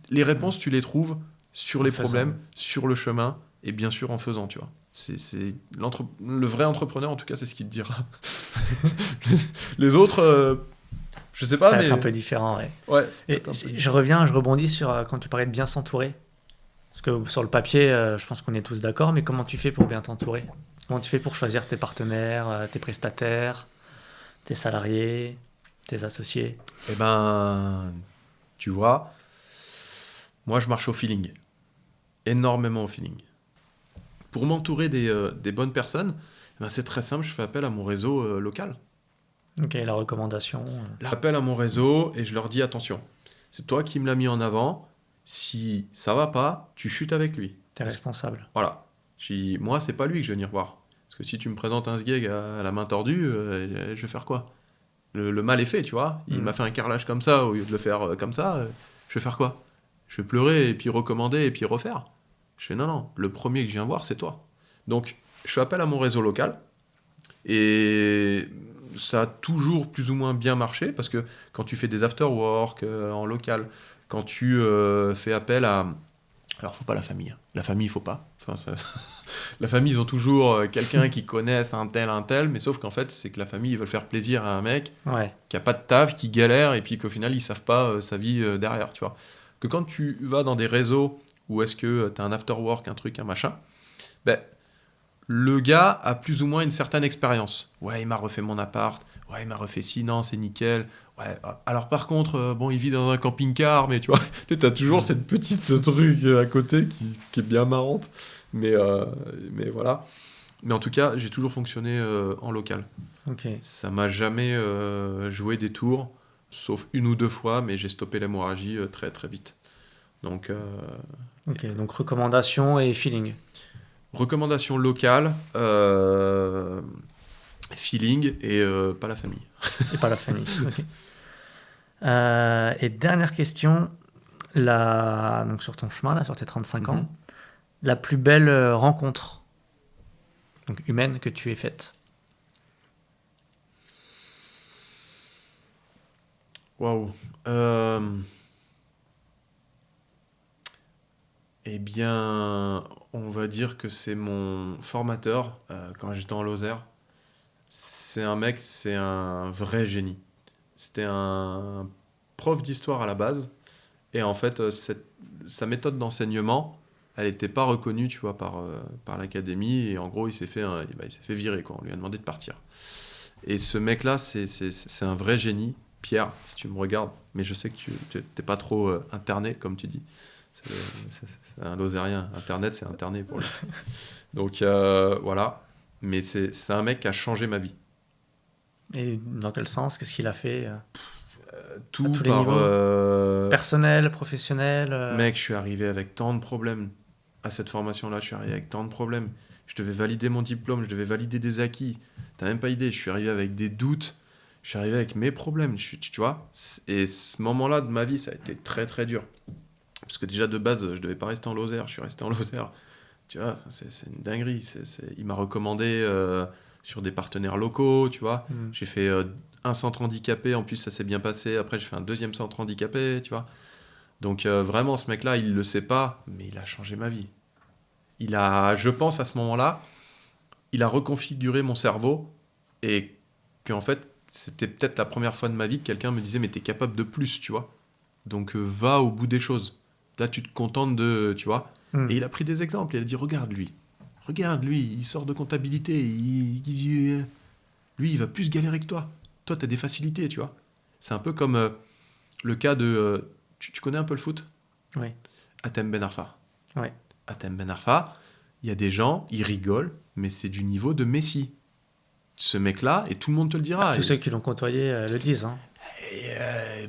Les réponses, tu les trouves sur En les faisant, problèmes, ouais. sur le chemin, et bien sûr en faisant, tu vois. Le vrai entrepreneur, en tout cas, c'est ce qu'il te dira. Les autres, je sais Ça pas, va mais... être un peu différent, ouais. Ouais, Et je rebondis sur quand tu parlais de bien s'entourer. Parce que sur le papier, je pense qu'on est tous d'accord, mais comment tu fais pour bien t'entourer? Comment tu fais pour choisir tes partenaires, tes prestataires, tes salariés, tes associés? Eh ben, tu vois, moi, je marche au feeling. Énormément au feeling. Pour m'entourer des bonnes personnes, eh ben, c'est très simple, je fais appel à mon réseau local. Ok, la recommandation. J'appelle à mon réseau et je leur dis attention, c'est toi qui me l'as mis en avant. Si ça va pas, tu chutes avec lui. T'es responsable. Voilà. Moi, c'est pas lui que je vais venir voir. Parce que si tu me présentes un sgeg à la main tordue, je vais faire quoi? Le mal est fait, tu vois. Il m'a fait un carrelage comme ça, au lieu de le faire comme ça, je vais faire quoi? Je vais pleurer et puis recommander et puis refaire. Je fais non, le premier que je viens voir, c'est toi. Donc, je fais appel à mon réseau local. Et ça a toujours plus ou moins bien marché parce que quand tu fais des after-work en local, quand tu fais appel à... Alors, faut pas la famille. Hein. La famille, il faut pas. Enfin, la famille, ils ont toujours quelqu'un qui connaisse un tel, mais sauf qu'en fait, c'est que la famille, ils veulent faire plaisir à un mec Ouais. qui a pas de taf, qui galère, et puis qu'au final, ils savent pas sa vie derrière, tu vois. Que quand tu vas dans des réseaux où est-ce que tu as un after-work, un truc, un machin, ben, le gars a plus ou moins une certaine expérience. Ouais, il m'a refait mon appart. Ouais, il m'a refait ci, non, c'est nickel. Ouais, alors par contre, bon, il vit dans un camping-car, mais tu vois, tu as toujours cette petite truc à côté qui est bien marrante. Mais voilà. Mais en tout cas, j'ai toujours fonctionné en local. Ok. Ça m'a jamais joué des tours, sauf 1 ou 2 fois, mais j'ai stoppé l'hémorragie très très vite. Donc, Ok. Donc recommandation et feeling. recommandation locale, feeling et pas la famille. Et pas la famille. Ok. Et dernière question, donc sur ton chemin, là, sur tes 35 ans, la plus belle rencontre donc humaine que tu aies faite? Waouh. Eh bien, on va dire que c'est mon formateur quand j'étais en Lozère. C'est un mec, c'est un vrai génie. C'était un prof d'histoire à la base. Et en fait, sa méthode d'enseignement, elle n'était pas reconnue, tu vois, par l'académie. Et en gros, il s'est fait virer, quoi. On lui a demandé de partir. Et ce mec-là, c'est un vrai génie. Pierre, si tu me regardes, mais je sais que tu n'es pas trop interné, comme tu dis. C'est un Lozérien. Internet, c'est interné pour lui. Donc, voilà. Mais c'est un mec qui a changé ma vie. Et dans quel sens? Qu'est-ce qu'il a fait Tout à tous les par... niveaux? Personnel, professionnel Mec, je suis arrivé avec tant de problèmes. À cette formation-là, je suis arrivé avec tant de problèmes. Je devais valider mon diplôme, je devais valider des acquis. T'as même pas idée, je suis arrivé avec des doutes. Je suis arrivé avec mes problèmes, tu vois. Et ce moment-là de ma vie, ça a été très très dur. Parce que déjà de base, je devais pas rester en Lozère, je suis resté en Lozère. Tu vois, c'est une dinguerie. Il m'a recommandé sur des partenaires locaux, tu vois. J'ai fait un centre handicapé, en plus ça s'est bien passé. Après, j'ai fait un deuxième centre handicapé, tu vois. Donc vraiment, ce mec-là, il le sait pas, mais il a changé ma vie. Je pense à ce moment-là, il a reconfiguré mon cerveau et qu'en fait, c'était peut-être la première fois de ma vie que quelqu'un me disait mais t'es capable de plus, tu vois. Donc va au bout des choses. Là tu te contentes de, tu vois. Et il a pris des exemples, il a dit regarde lui, il sort de comptabilité, lui il va plus galérer que toi. Toi t'as des facilités, tu vois. C'est un peu comme le cas de, tu connais un peu le foot? Oui. Hatem Ben Arfa. Oui. Hatem Ben Arfa, il y a des gens, ils rigolent, mais c'est du niveau de Messi. Ce mec-là, et tout le monde te le dira. Tous ceux qui l'ont côtoyé le disent. Hein.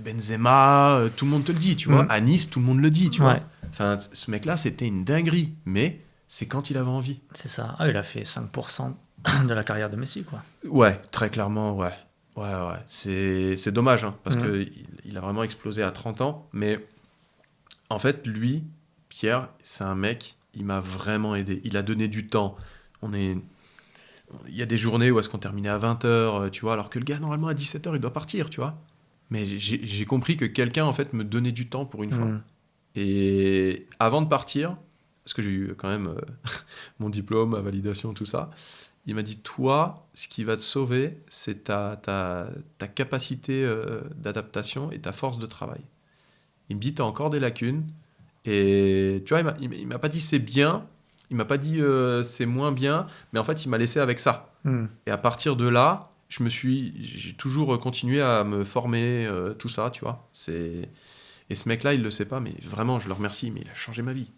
Benzema, tout le monde te le dit, tu vois. À Nice, tout le monde le dit, tu vois. Ouais. Enfin, ce mec-là, c'était une dinguerie, mais c'est quand il avait envie. C'est ça. Ah, il a fait 5% de la carrière de Messi, quoi. Ouais, très clairement, ouais. C'est dommage, hein, parce qu'il a vraiment explosé à 30 ans, mais en fait, lui, Pierre, c'est un mec, il m'a vraiment aidé. Il a donné du temps. Il y a des journées où est-ce qu'on terminait à 20h, tu vois, alors que le gars, normalement, à 17h, il doit partir, tu vois. Mais j'ai compris que quelqu'un, en fait, me donnait du temps pour une fois. Et avant de partir, parce que j'ai eu quand même mon diplôme, ma validation, tout ça, il m'a dit, toi, ce qui va te sauver, c'est ta capacité d'adaptation et ta force de travail. Il me dit, tu as encore des lacunes. Et tu vois, il m'a pas dit c'est bien, il m'a pas dit c'est moins bien, mais en fait, il m'a laissé avec ça. Et à partir de là, j'ai toujours continué à me former, tout ça, tu vois. Et ce mec-là, il le sait pas, mais vraiment, je le remercie, mais il a changé ma vie.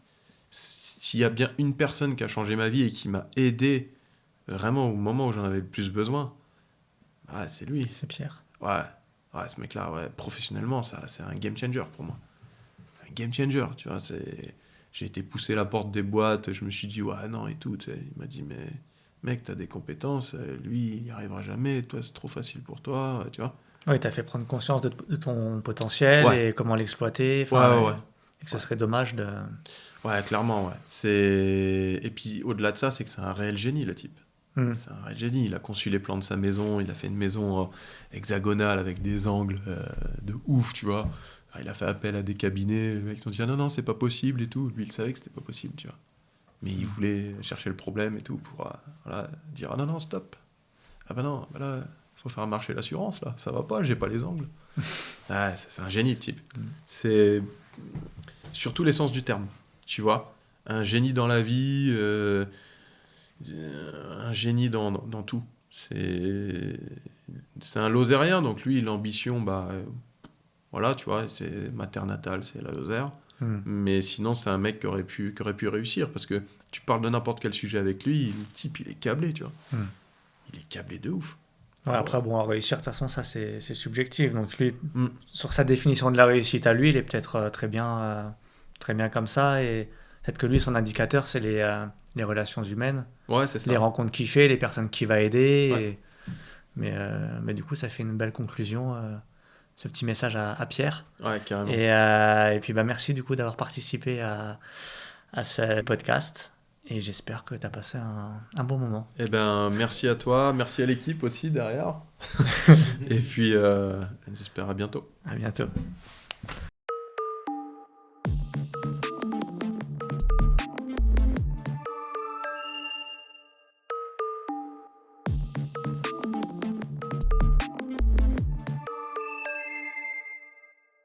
S'il y a bien une personne qui a changé ma vie et qui m'a aidé vraiment au moment où j'en avais le plus besoin, c'est lui. C'est Pierre. Ouais, ce mec-là, professionnellement, c'est un game changer pour moi. Un game changer, tu vois. J'ai été poussé la porte des boîtes, je me suis dit, ouais, non, et tout. Tu sais. Il m'a dit, mais mec, t'as des compétences, lui, il n'y arrivera jamais, toi, c'est trop facile pour toi, tu vois. Oui, t'as fait prendre conscience de ton potentiel et comment l'exploiter. Ouais. Et que ce serait dommage de... Ouais, clairement, ouais. Et puis, au-delà de ça, c'est que c'est un réel génie, le type. C'est un réel génie. Il a conçu les plans de sa maison, il a fait une maison hexagonale avec des angles de ouf, tu vois. Enfin, il a fait appel à des cabinets, les mecs se sont dit ah non, c'est pas possible et tout. Lui, il savait que c'était pas possible, tu vois. Mais il voulait chercher le problème et tout pour dire ah non, stop. Ah bah non, bah là, faut faire marcher l'assurance, là. Ça va pas, j'ai pas les angles. C'est un génie, le type. C'est sur tous les sens du terme, tu vois. Un génie dans la vie, un génie dans tout. C'est un Lozérien, donc lui, l'ambition, voilà, tu vois, c'est ma terre natale, c'est la Lozère. Mais sinon, c'est un mec qui aurait pu réussir, parce que tu parles de n'importe quel sujet avec lui, le type, il est câblé, tu vois. Il est câblé de ouf. Ouais, après, bon, à réussir, de toute façon, ça, c'est subjectif. Donc, lui, sur sa définition de la réussite à lui, il est peut-être très bien comme ça. Et peut-être que lui, son indicateur, c'est les relations humaines. Ouais, c'est ça. Les rencontres qu'il fait, les personnes qu'il va aider. Ouais. Mais du coup, ça fait une belle conclusion, ce petit message à Pierre. Ouais, carrément. Et puis, merci du coup d'avoir participé à ce podcast. Et j'espère que tu as passé un bon moment. Eh ben, merci à toi, merci à l'équipe aussi derrière. Et puis, j'espère à bientôt. À bientôt.